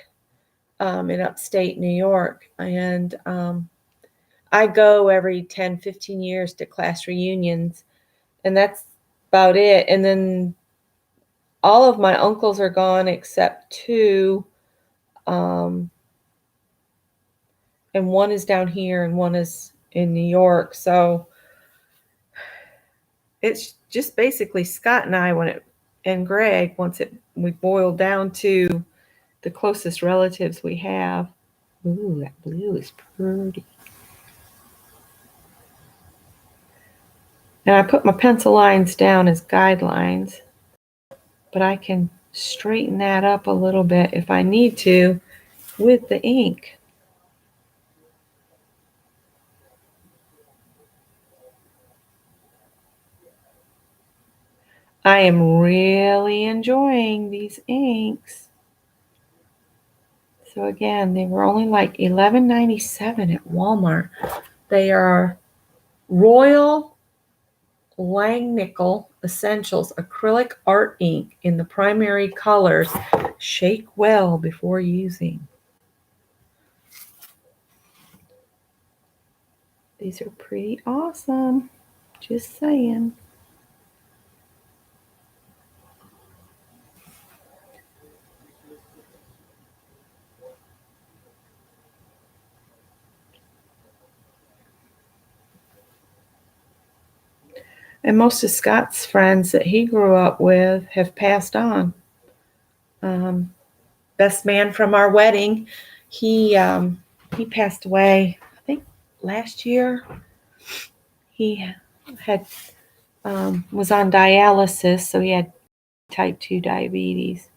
in upstate New York. And I go every 10, 15 years to class reunions. And that's about it. And then all of my uncles are gone except two. And one is down here and one is in New York. So it's just basically Scott and I and Greg, we boiled down to the closest relatives we have. Ooh, that blue is pretty. And I put my pencil lines down as guidelines, but I can straighten that up a little bit if I need to with the ink. I am really enjoying these inks. So again, they were only like $11.97 at Walmart. They are Royal Langnickel Essentials Acrylic Art Ink in the primary colors. Shake well before using. These are pretty awesome. Just saying. And most of Scott's friends that he grew up with have passed on. Best man from our wedding, he passed away, I think last year. He had was on dialysis, so he had type 2 diabetes.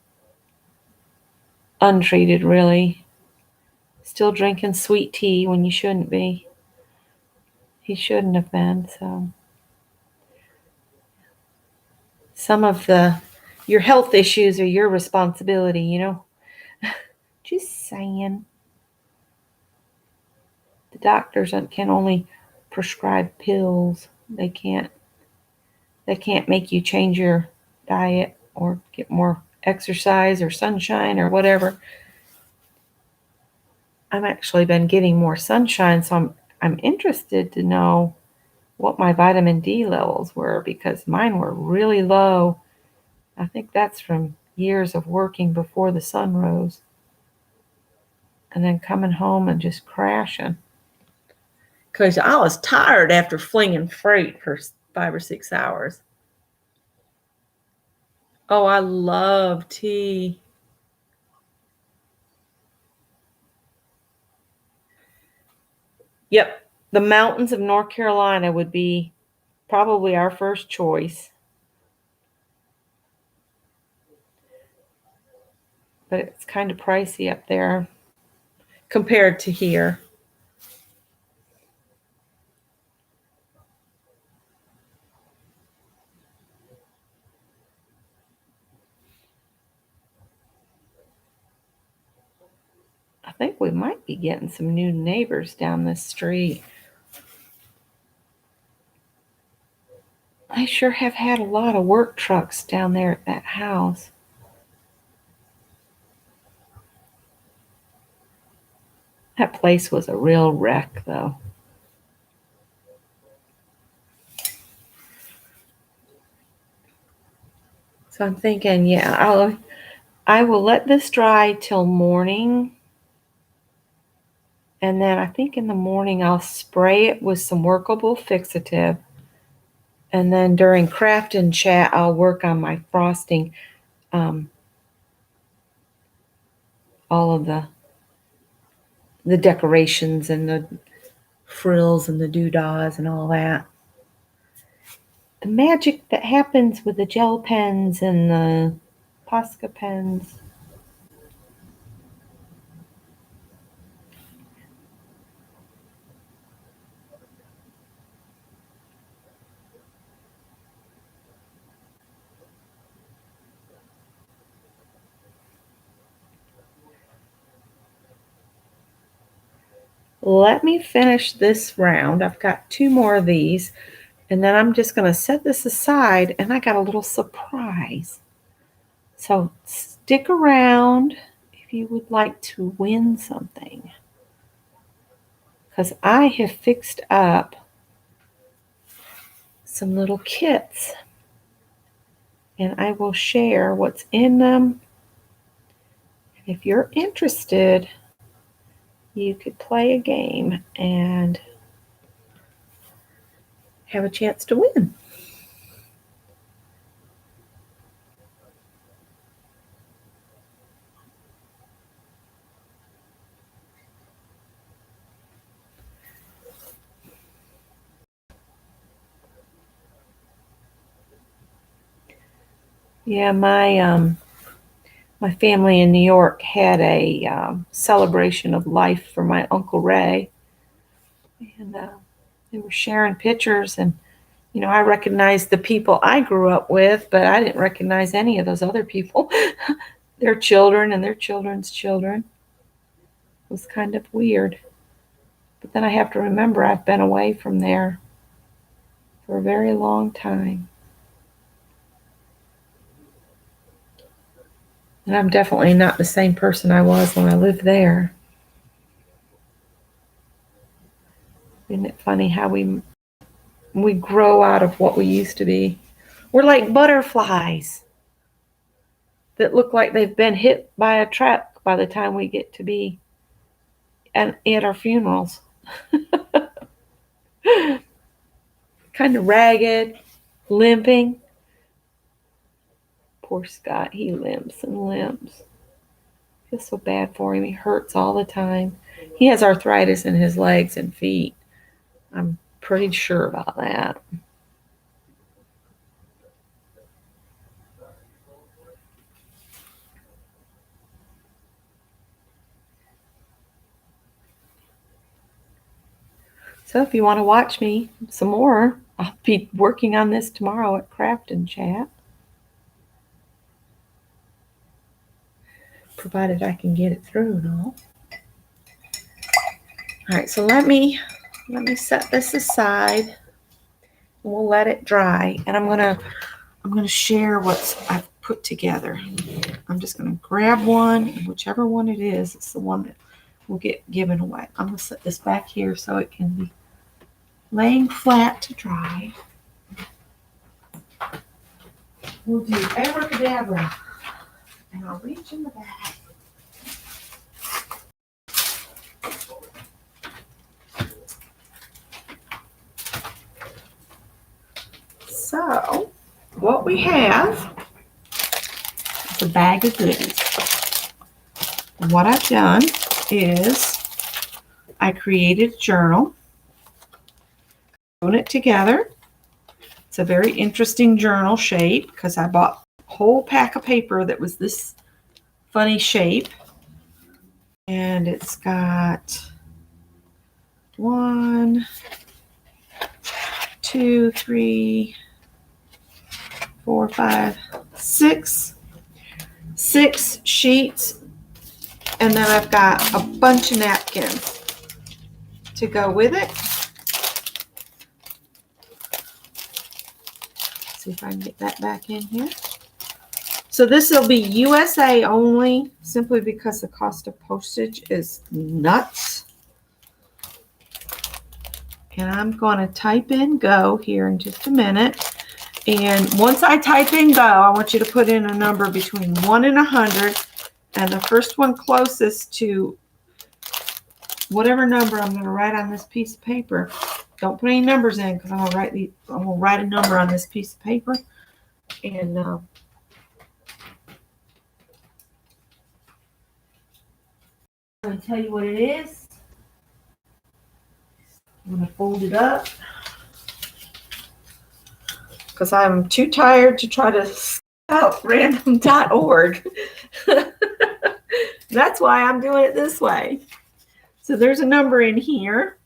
Untreated, really. Still drinking sweet tea when you shouldn't be. He shouldn't have been, so. Some of your health issues are your responsibility, you know. Just saying. The doctors can only prescribe pills. They can't make you change your diet or get more exercise or sunshine or whatever. I've actually been getting more sunshine, so I'm interested to know what my vitamin D levels were because mine were really low. I think that's from years of working before the sun rose and then coming home and just crashing. Because I was tired after flinging freight for 5 or 6 hours. Oh, I love tea. Yep, the mountains of North Carolina would be probably our first choice. But it's kind of pricey up there compared to here. I think we might be getting some new neighbors down this street. I sure have had a lot of work trucks down there at that house. That place was a real wreck, though. So I'm thinking, yeah, I will let this dry till morning. And then I think in the morning I'll spray it with some workable fixative. And then during craft and chat, I'll work on my frosting. All of the decorations and the frills and the doodahs and all that. The magic that happens with the gel pens and the Posca pens. Let me finish this round. I've got 2 more of these, and then I'm just going to set this aside, and I got a little surprise. So stick around if you would like to win something, because I have fixed up some little kits, and I will share what's in them. If you're interested, you could play a game and have a chance to win. Yeah, my family in New York had a celebration of life for my Uncle Ray, and they were sharing pictures, and I recognized the people I grew up with, but I didn't recognize any of those other people, their children and their children's children. It was kind of weird. But then I have to remember I've been away from there for a very long time. And I'm definitely not the same person I was when I lived there. Isn't it funny how we grow out of what we used to be? We're like butterflies that look like they've been hit by a truck by the time we get to be at our funerals. Kind of ragged, limping. Poor Scott, he limps and limps. I feel so bad for him. He hurts all the time. He has arthritis in his legs and feet. I'm pretty sure about that. So if you want to watch me some more, I'll be working on this tomorrow at Craft and Chat. Provided I can get it through and all. All right, so let me set this aside, and we'll let it dry. And I'm gonna share what I've put together. I'm just gonna grab one, and whichever one it is, it's the one that will get given away. I'm gonna set this back here so it can be laying flat to dry. We'll do abracadabra, and I'll reach in the back. So, what we have is a bag of goodies. And what I've done is I created a journal, sewn it together, It's a very interesting journal shape because I bought a whole pack of paper that was this funny shape. And it's got 1, 2, 3, 4, 5, 6 sheets. And then I've got a bunch of napkins to go with it. See if I can get that back in here. So this will be USA only, simply because the cost of postage is nuts. And I'm going to type in go here in just a minute. And once I type in go, I want you to put in a number between 1 and 100. And the first one closest to whatever number I'm going to write on this piece of paper. Don't put any numbers in because I'm going to write a number on this piece of paper. And I'm going to tell you what it is. I'm going to fold it up because I'm too tired to try to out random.org. That's why I'm doing it this way. So there's a number in here.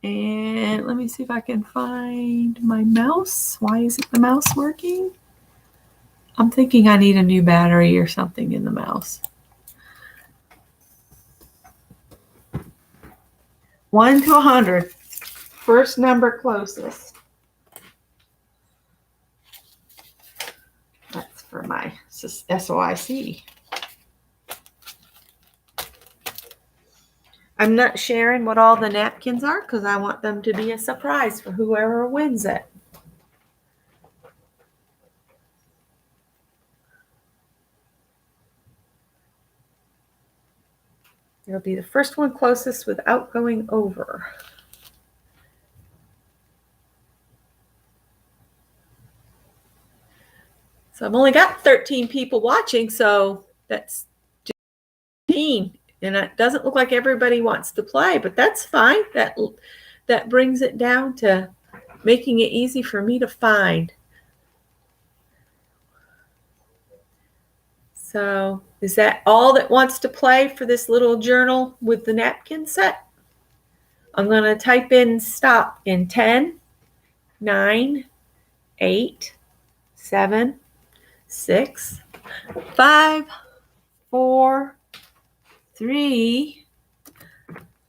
And let me see if I can find my mouse. Why isn't the mouse working? I'm thinking I need a new battery or something in the mouse. 1 to 100. First number closest. That's for my SOIC. I'm not sharing what all the napkins are because I want them to be a surprise for whoever wins it. It'll be the first one closest without going over. So I've only got 13 people watching, so that's 15. And it doesn't look like everybody wants to play, but that's fine. That brings it down to making it easy for me to find. So is that all that wants to play for this little journal with the napkin set? I'm going to type in stop in 10, 9, 8, 7, 6, 5, 4, 3,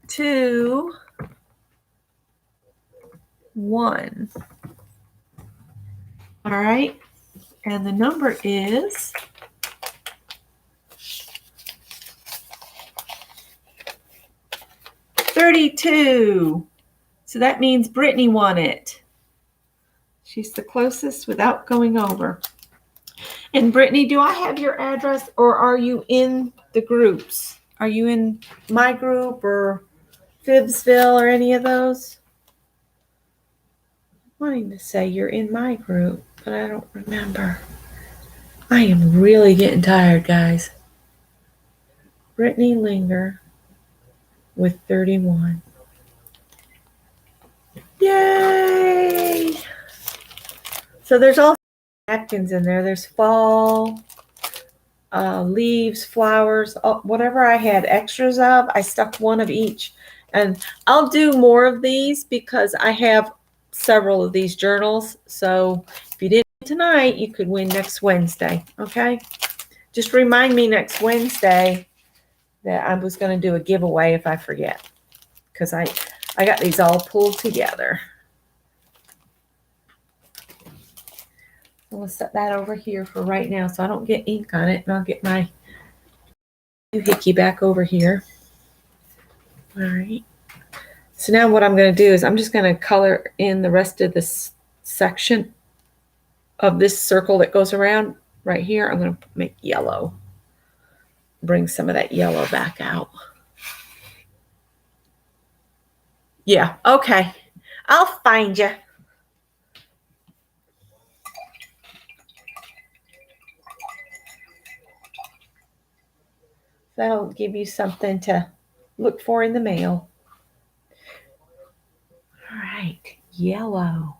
2, 1. All right. And the number is 32. So that means Brittany won it. She's the closest without going over. And Brittany, do I have your address or are you in the groups? Are you in my group or Phibbsville or any of those? I'm wanting to say you're in my group, but I don't remember. I am really getting tired, guys. Brittany Linger with 31. Yay! So there's also napkins in there. There's fall, leaves, flowers, whatever I had extras of, I stuck one of each. And I'll do more of these because I have several of these journals. So if you didn't win tonight, you could win next Wednesday. Okay? Just remind me next Wednesday that I was going to do a giveaway if I forget. Because I got these all pulled together. I'm going to set that over here for right now so I don't get ink on it. And I'll get my doohickey back over here. All right. So now what I'm going to do is I'm just going to color in the rest of this section of this circle that goes around right here. I'm going to make yellow. Bring some of that yellow back out. Yeah, okay. I'll find you. That'll give you something to look for in the mail. All right. yellow.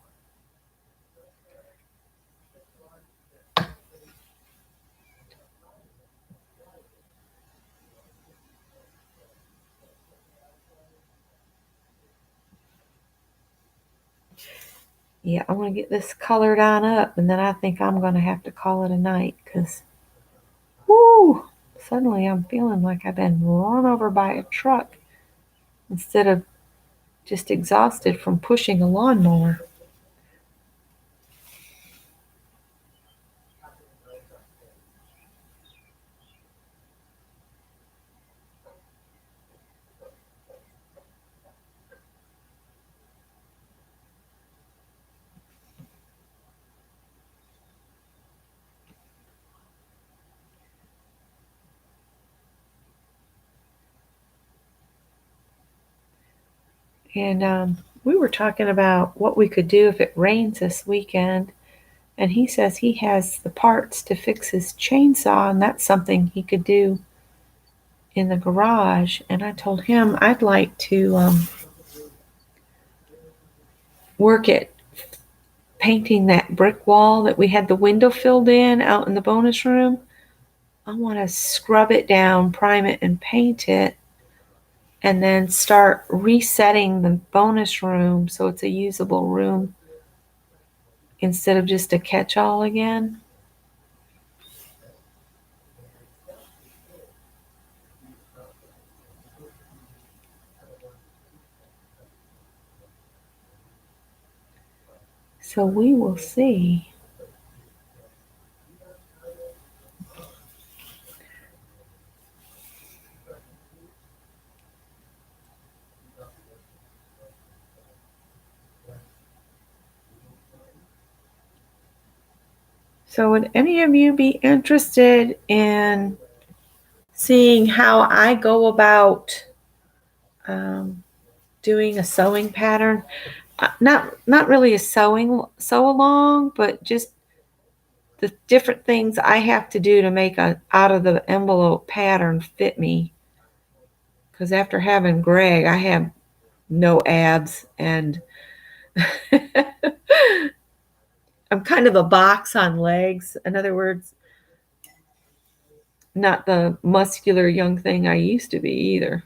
Yeah, I want to get this colored on up, and then I think I'm going to have to call it a night because, whoo, suddenly I'm feeling like I've been run over by a truck instead of just exhausted from pushing a lawnmower. And we were talking about what we could do if it rains this weekend. And he says he has the parts to fix his chainsaw, and that's something he could do in the garage. And I told him I'd like to work at painting that brick wall that we had the window filled in out in the bonus room. I want to scrub it down, prime it, and paint it, and then start resetting the bonus room so it's a usable room instead of just a catch-all again. So we will see. So would any of you be interested in seeing how I go about doing a sewing pattern? Not really a sew along, but just the different things I have to do to make a out of the envelope pattern fit me. Because after having Greg, I have no abs, and I'm kind of a box on legs. In other words, not the muscular young thing I used to be either.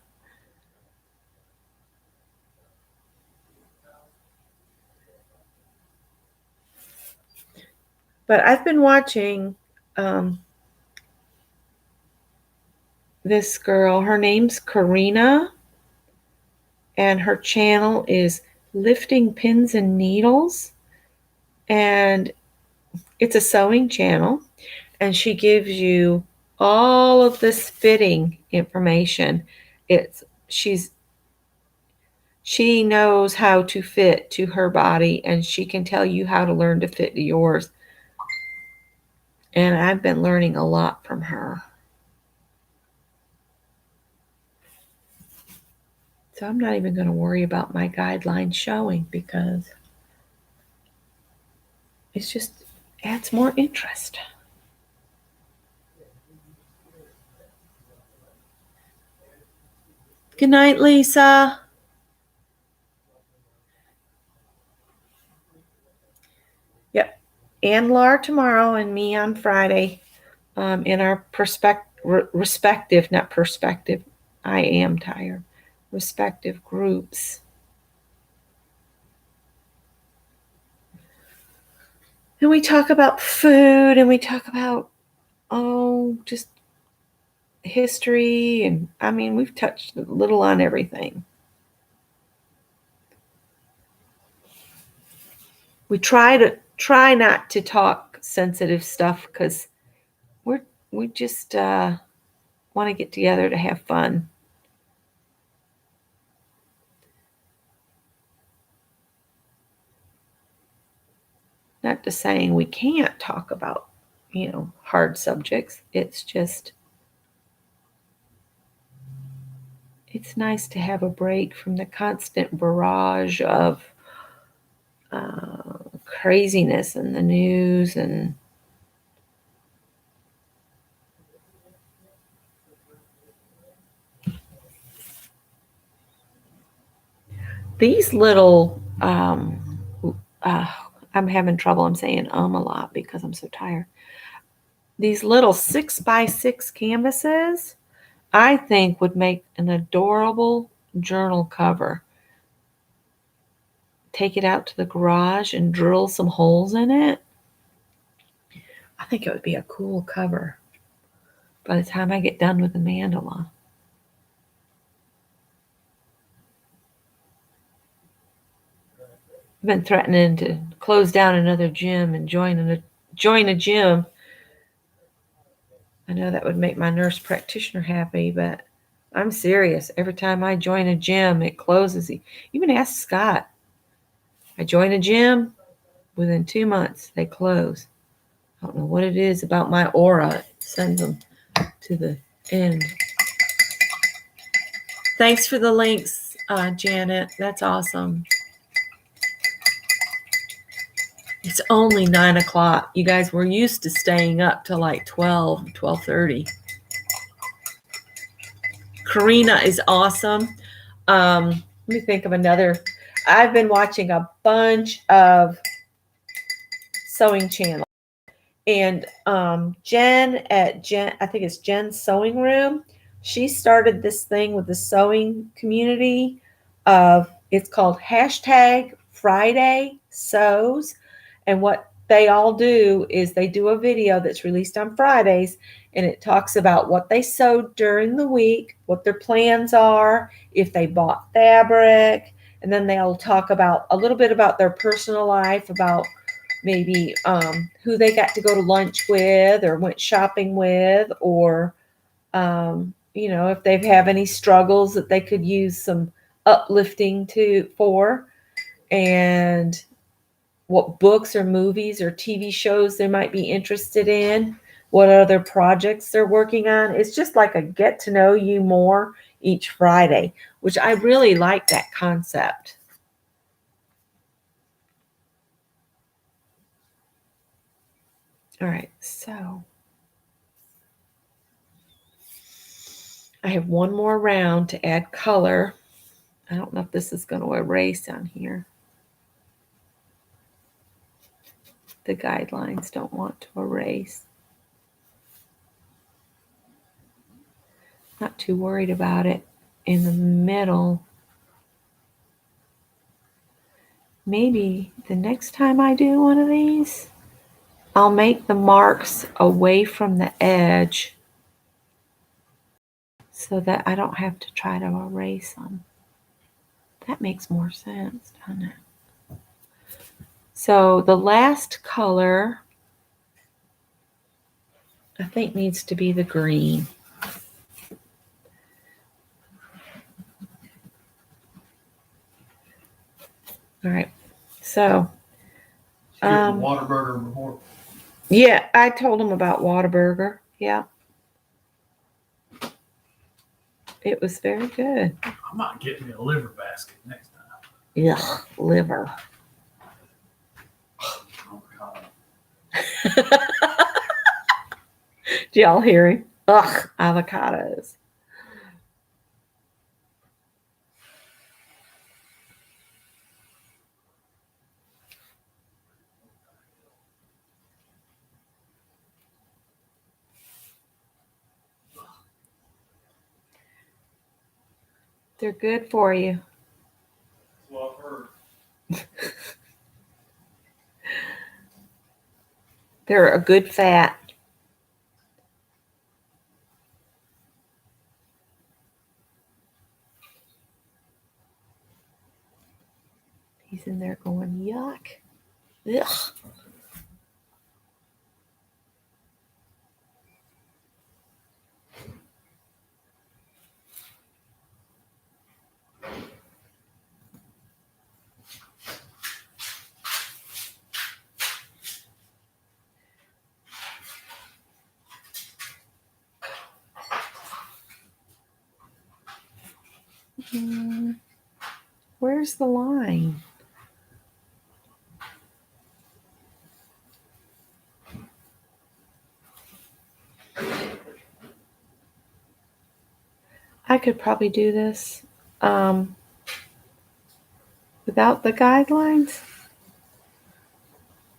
But I've been watching this girl. Her name's Karina, and her channel is Lifting Pins and Needles. And it's a sewing channel, and she gives you all of this fitting information. She knows how to fit to her body, and she can tell you how to learn to fit to yours. And I've been learning a lot from her. So I'm not even going to worry about my guidelines showing because it's just adds more interest. Good night, Lisa. Yep. And Laura tomorrow and me on Friday in our respective, not perspective, I am tired, respective groups. And we talk about food, and we talk about, just history. And I mean, we've touched a little on everything. We try not to talk sensitive stuff because we just want to get together to have fun. Not to saying we can't talk about, hard subjects. It's just, it's nice to have a break from the constant barrage of craziness in the news. And these little I'm having trouble. I'm saying a lot because I'm so tired. These little 6x6 canvases, I think would make an adorable journal cover. Take it out to the garage and drill some holes in it. I think it would be a cool cover by the time I get done with the mandala. I've been threatening to close down another gym and join a gym. I know that would make my nurse practitioner happy, but I'm serious. Every time I join a gym, it closes. Even ask Scott. I join a gym, within 2 months, they close. I don't know what it is about my aura. It sends them to the end. Thanks for the links, Janet. That's awesome. It's only 9 o'clock. You guys were used to staying up till like 12:30. Karina is awesome. Let me think of another. I've been watching a bunch of sewing channels. And Jen, I think it's Jen's Sewing Room, she started this thing with the sewing community it's called hashtag Friday Sews. And what they all do is they do a video that's released on Fridays, and it talks about what they sewed during the week, what their plans are, if they bought fabric, and then they'll talk about a little bit about their personal life, about maybe who they got to go to lunch with or went shopping with, or if they have any struggles that they could use some uplifting for, and what books or movies or TV shows they might be interested in, what other projects they're working on. It's just like a get to know you more each Friday, which I really like that concept. All right, so I have one more round to add color. I don't know if this is going to erase on here. The guidelines don't want to erase. Not too worried about it. In the middle, maybe the next time I do one of these, I'll make the marks away from the edge so that I don't have to try to erase them. That makes more sense, doesn't it? So the last color, I think, needs to be the green. All right, so
Whataburger before.
Yeah, I told him about Whataburger. Yeah, it was very good.
I might get me a liver basket next time.
Yeah, liver. Did y'all hear him? Ugh, avocados. They're good for you.
That's what I've heard.
They're a good fat. He's in there going, yuck. Ugh. Where's the line? I could probably do this without the guidelines.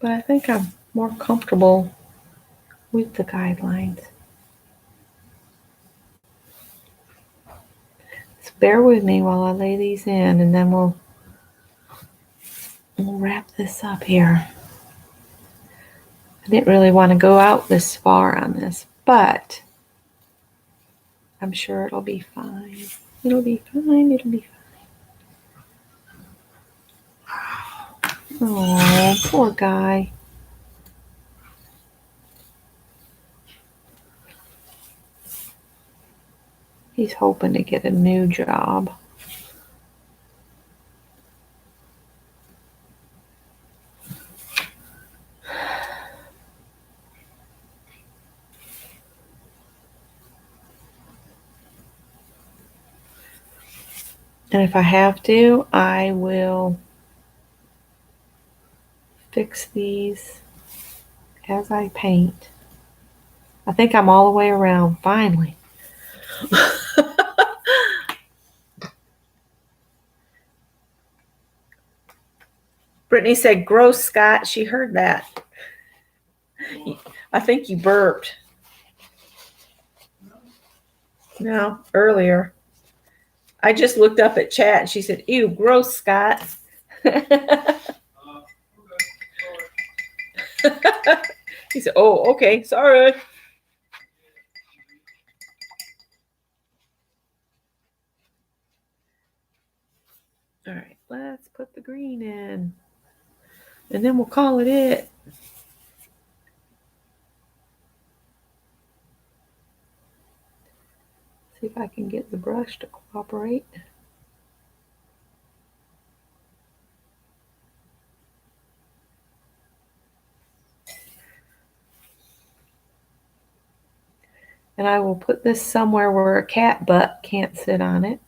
but I think I'm more comfortable with the guidelines. So bear with me while I lay these in, and then we'll wrap this up here. I didn't really want to go out this far on this, but I'm sure it'll be fine. It'll be fine. It'll be fine. Oh, poor guy. He's hoping to get a new job. And if I have to, I will fix these as I paint. I think I'm all the way around, finally. Brittany said, gross, Scott. She heard that. I think you burped. No, earlier. I just looked up at chat and she said, ew, gross, Scott. He said, oh, okay, sorry. All right, let's put the green in. And then we'll call it. See if I can get the brush to cooperate. And I will put this somewhere where a cat butt can't sit on it.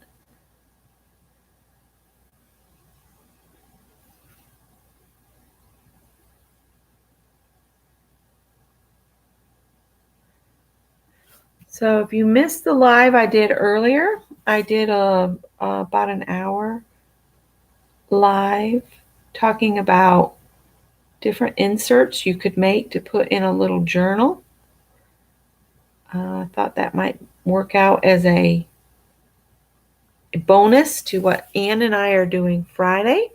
So if you missed the live I did earlier, I did about an hour live talking about different inserts you could make to put in a little journal. I thought that might work out as a bonus to what Ann and I are doing Friday.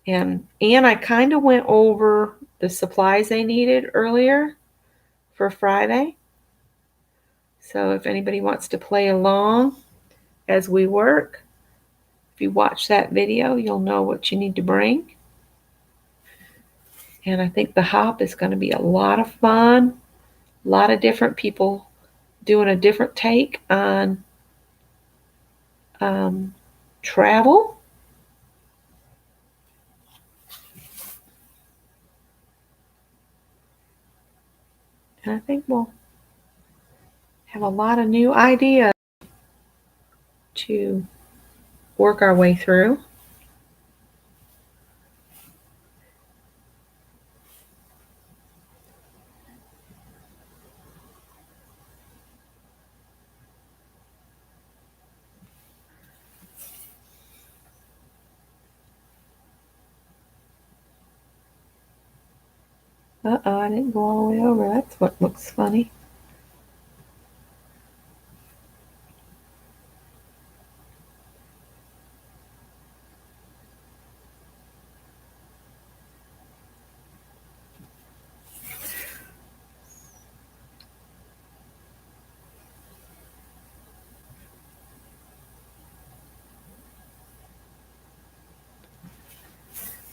And Ann, I kind of went over the supplies they needed earlier for Friday. So if anybody wants to play along as we work, if you watch that video, you'll know what you need to bring. And I think the hop is going to be a lot of fun. A lot of different people doing a different take on travel. And I think we'll have a lot of new ideas to work our way through. Uh-oh, I didn't go all the way over. That's what looks funny.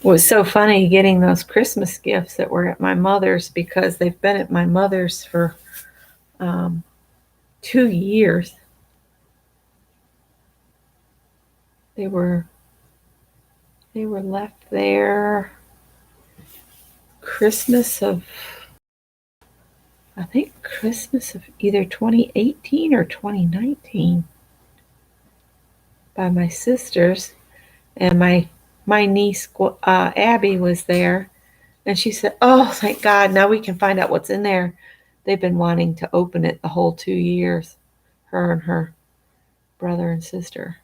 It was so funny getting those Christmas gifts that were at my mother's because they've been at my mother's for 2 years. They were left there Christmas of either 2018 or 2019 by my sisters, and my niece Abby was there, and she said, oh, thank God, now we can find out what's in there. They've been wanting to open it the whole 2 years, her and her brother and sister.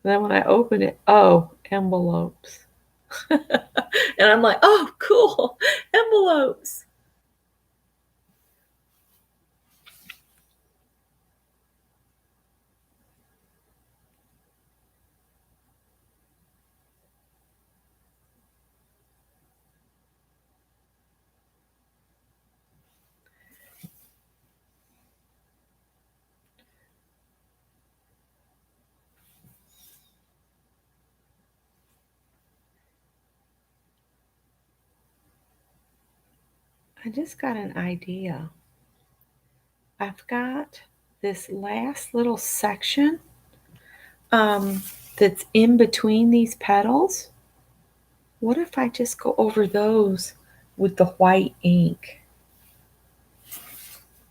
Then when I open it, oh, envelopes. And I'm like, oh, cool, envelopes. I just got an idea. I've got this last little section that's in between these petals. What if I just go over those with the white ink?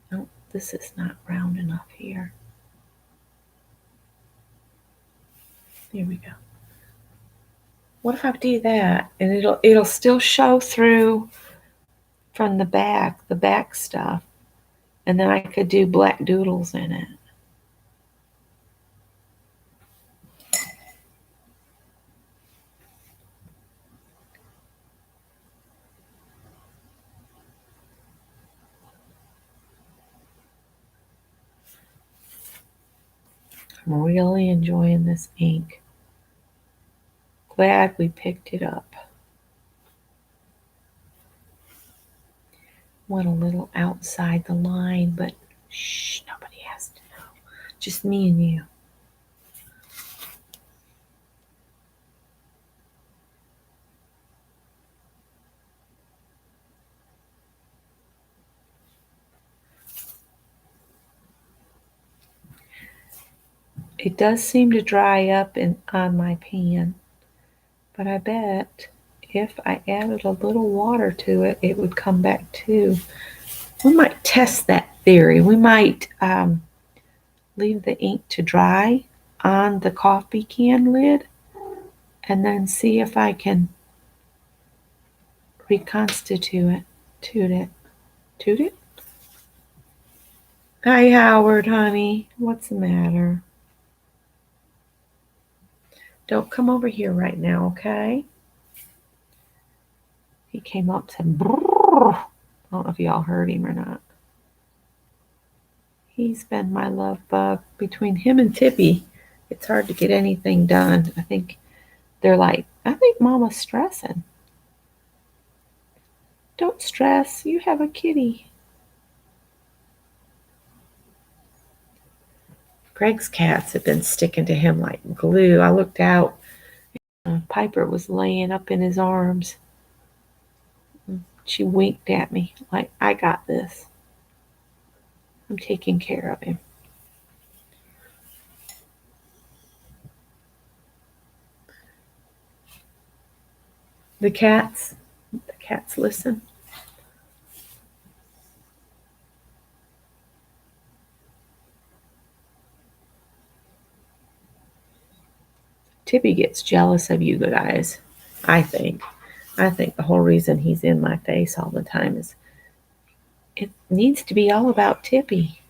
No, this is not round enough here. Here we go. What if I do that and it'll still show through from the back stuff, and then I could do black doodles in it. I'm really enjoying this ink. Glad we picked it up. Went a little outside the line, but shh, nobody has to know. Just me and you. It does seem to dry up on my pan, but I bet if I added a little water to it, it would come back too. We might test that theory. We might leave the ink to dry on the coffee can lid and then see if I can reconstitute it. Toot it? Hi, Howard, honey. What's the matter? Don't come over here right now, okay? He came up and said, brrr. I don't know if y'all heard him or not. He's been my love bug. Between him and Tippy, it's hard to get anything done. I think they're like, I think Mama's stressing. Don't stress. You have a kitty. Greg's cats have been sticking to him like glue. I looked out. Piper was laying up in his arms. She winked at me like, I got this. I'm taking care of him. The cats listen. Tippy gets jealous of you guys, I think. I think the whole reason he's in my face all the time is it needs to be all about Tippy.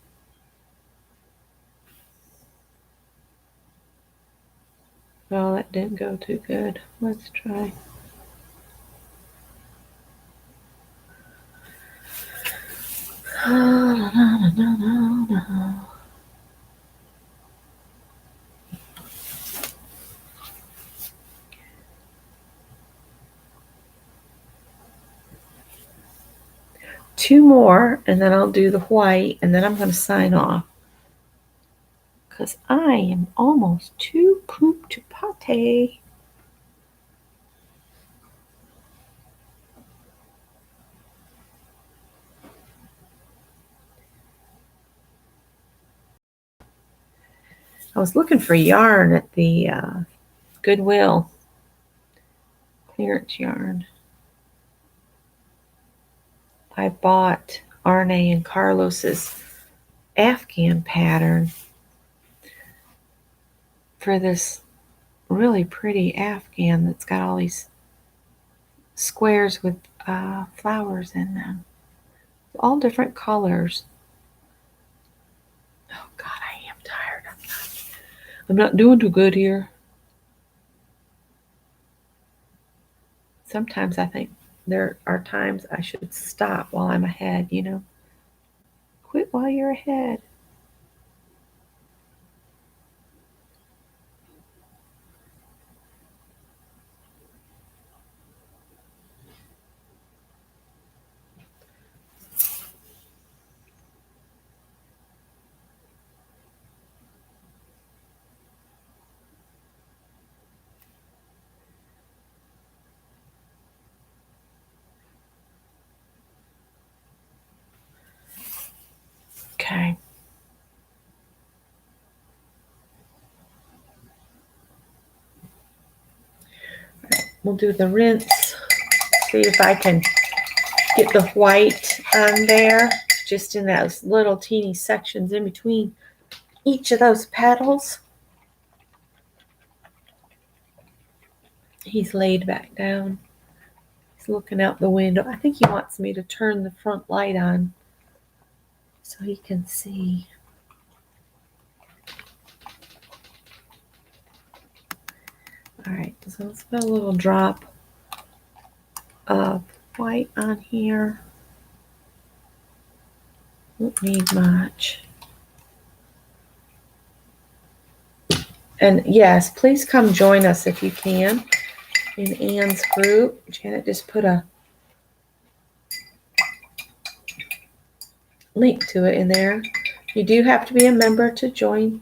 Well, that didn't go too good. Let's try. Two more, and then I'll do the white, and then I'm going to sign off. Because I am almost too poop to pate. I was looking for yarn at the Goodwill. Clearance yarn. I bought Arne and Carlos's Afghan pattern for this really pretty Afghan that's got all these squares with flowers in them. All different colors. Oh God, I am tired. I'm not doing too good here. sometimes I think there are times I should stop while I'm ahead, you know. Quit while you're ahead. Okay. We'll do the rinse. See if I can get the white on there, just in those little teeny sections in between each of those petals. He's laid back down. He's looking out the window. I think he wants me to turn the front light on so he can see. All right, so let's put a little drop of white on here. Won't need much. And yes, please come join us if you can in Anne's group. Janet just put a link to it in there. You do have to be a member to join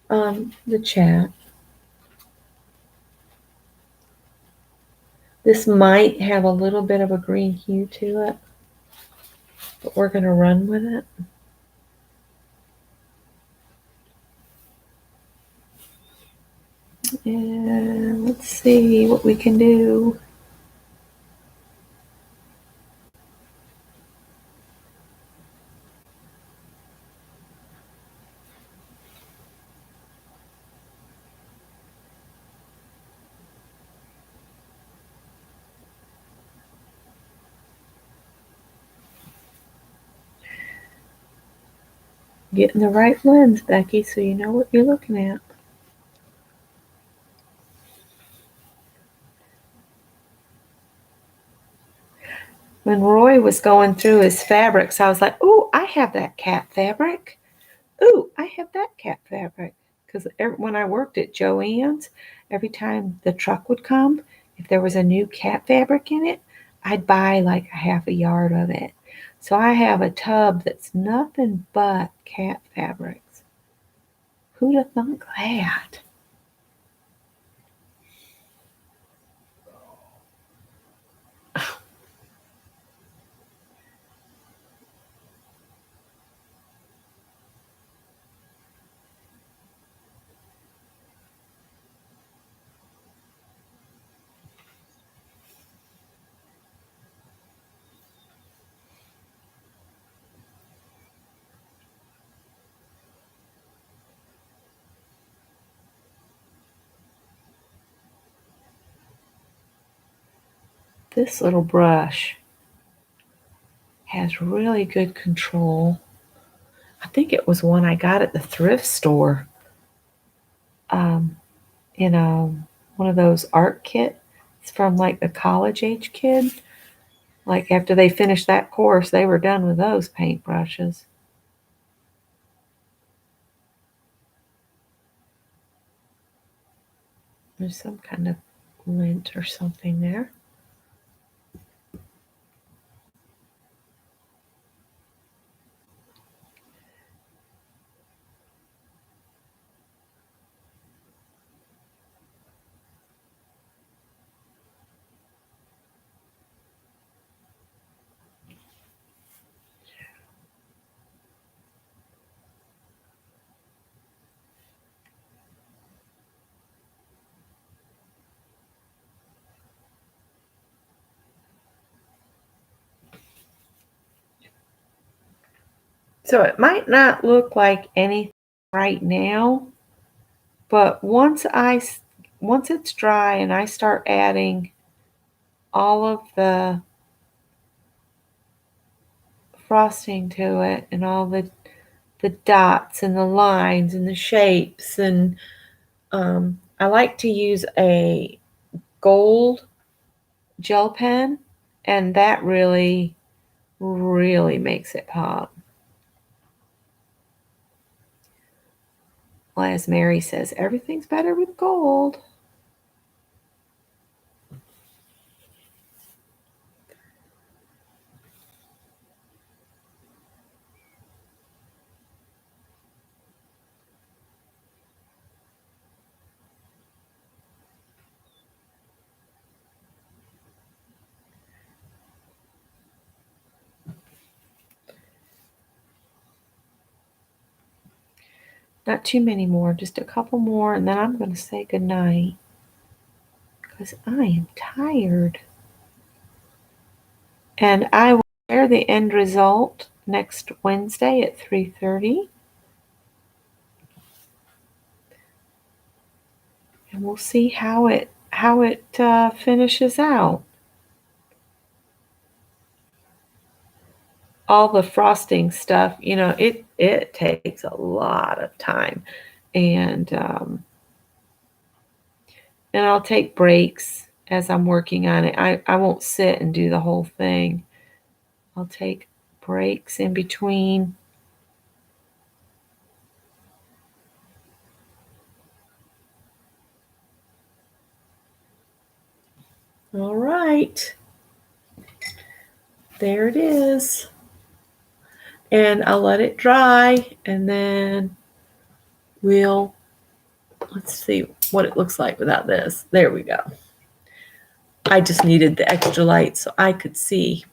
the chat. This might have a little bit of a green hue to it, but we're going to run with it. And let's see what we can do. Getting the right lens, Becky, so you know what you're looking at. When Roy was going through his fabrics, I was like, "Ooh, I have that cat fabric. Ooh, I have that cat fabric." Because when I worked at Joann's, every time the truck would come, if there was a new cat fabric in it, I'd buy like a half a yard of it. So I have a tub that's nothing but cat fabrics. Who'd have thunk that? This little brush has really good control. I think it was one I got at the thrift store. You know, one of those art kits from like the college age kid. Like after they finished that course, they were done with those paintbrushes. There's some kind of lint or something there. So it might not look like anything right now, but once it's dry and I start adding all of the frosting to it and all the dots and the lines and the shapes, and I like to use a gold gel pen, and that really makes it pop. Well, as Mary says, everything's better with gold. Not too many more, just a couple more, and then I'm going to say goodnight because I am tired. And I will share the end result next Wednesday at 3:30. And we'll see how it finishes out. All the frosting stuff, it takes a lot of time, and I'll take breaks as I'm working on it. I won't sit and do the whole thing. I'll take breaks in between. All right. There it is. And I'll let it dry, and then let's see what it looks like without this. There we go. I just needed the extra light so I could see.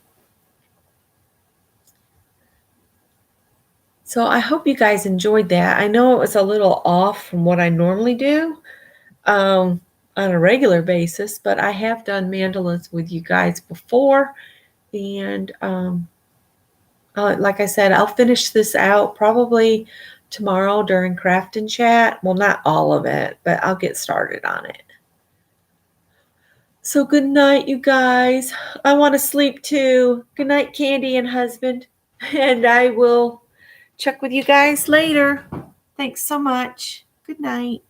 So I hope you guys enjoyed that. I know it was a little off from what I normally do on a regular basis, but I have done mandalas with you guys before. And like I said, I'll finish this out probably tomorrow during Craft and Chat. Well, not all of it, but I'll get started on it. So good night, you guys. I want to sleep too. Good night, Candy and husband. And I will check with you guys later. Thanks so much. Good night.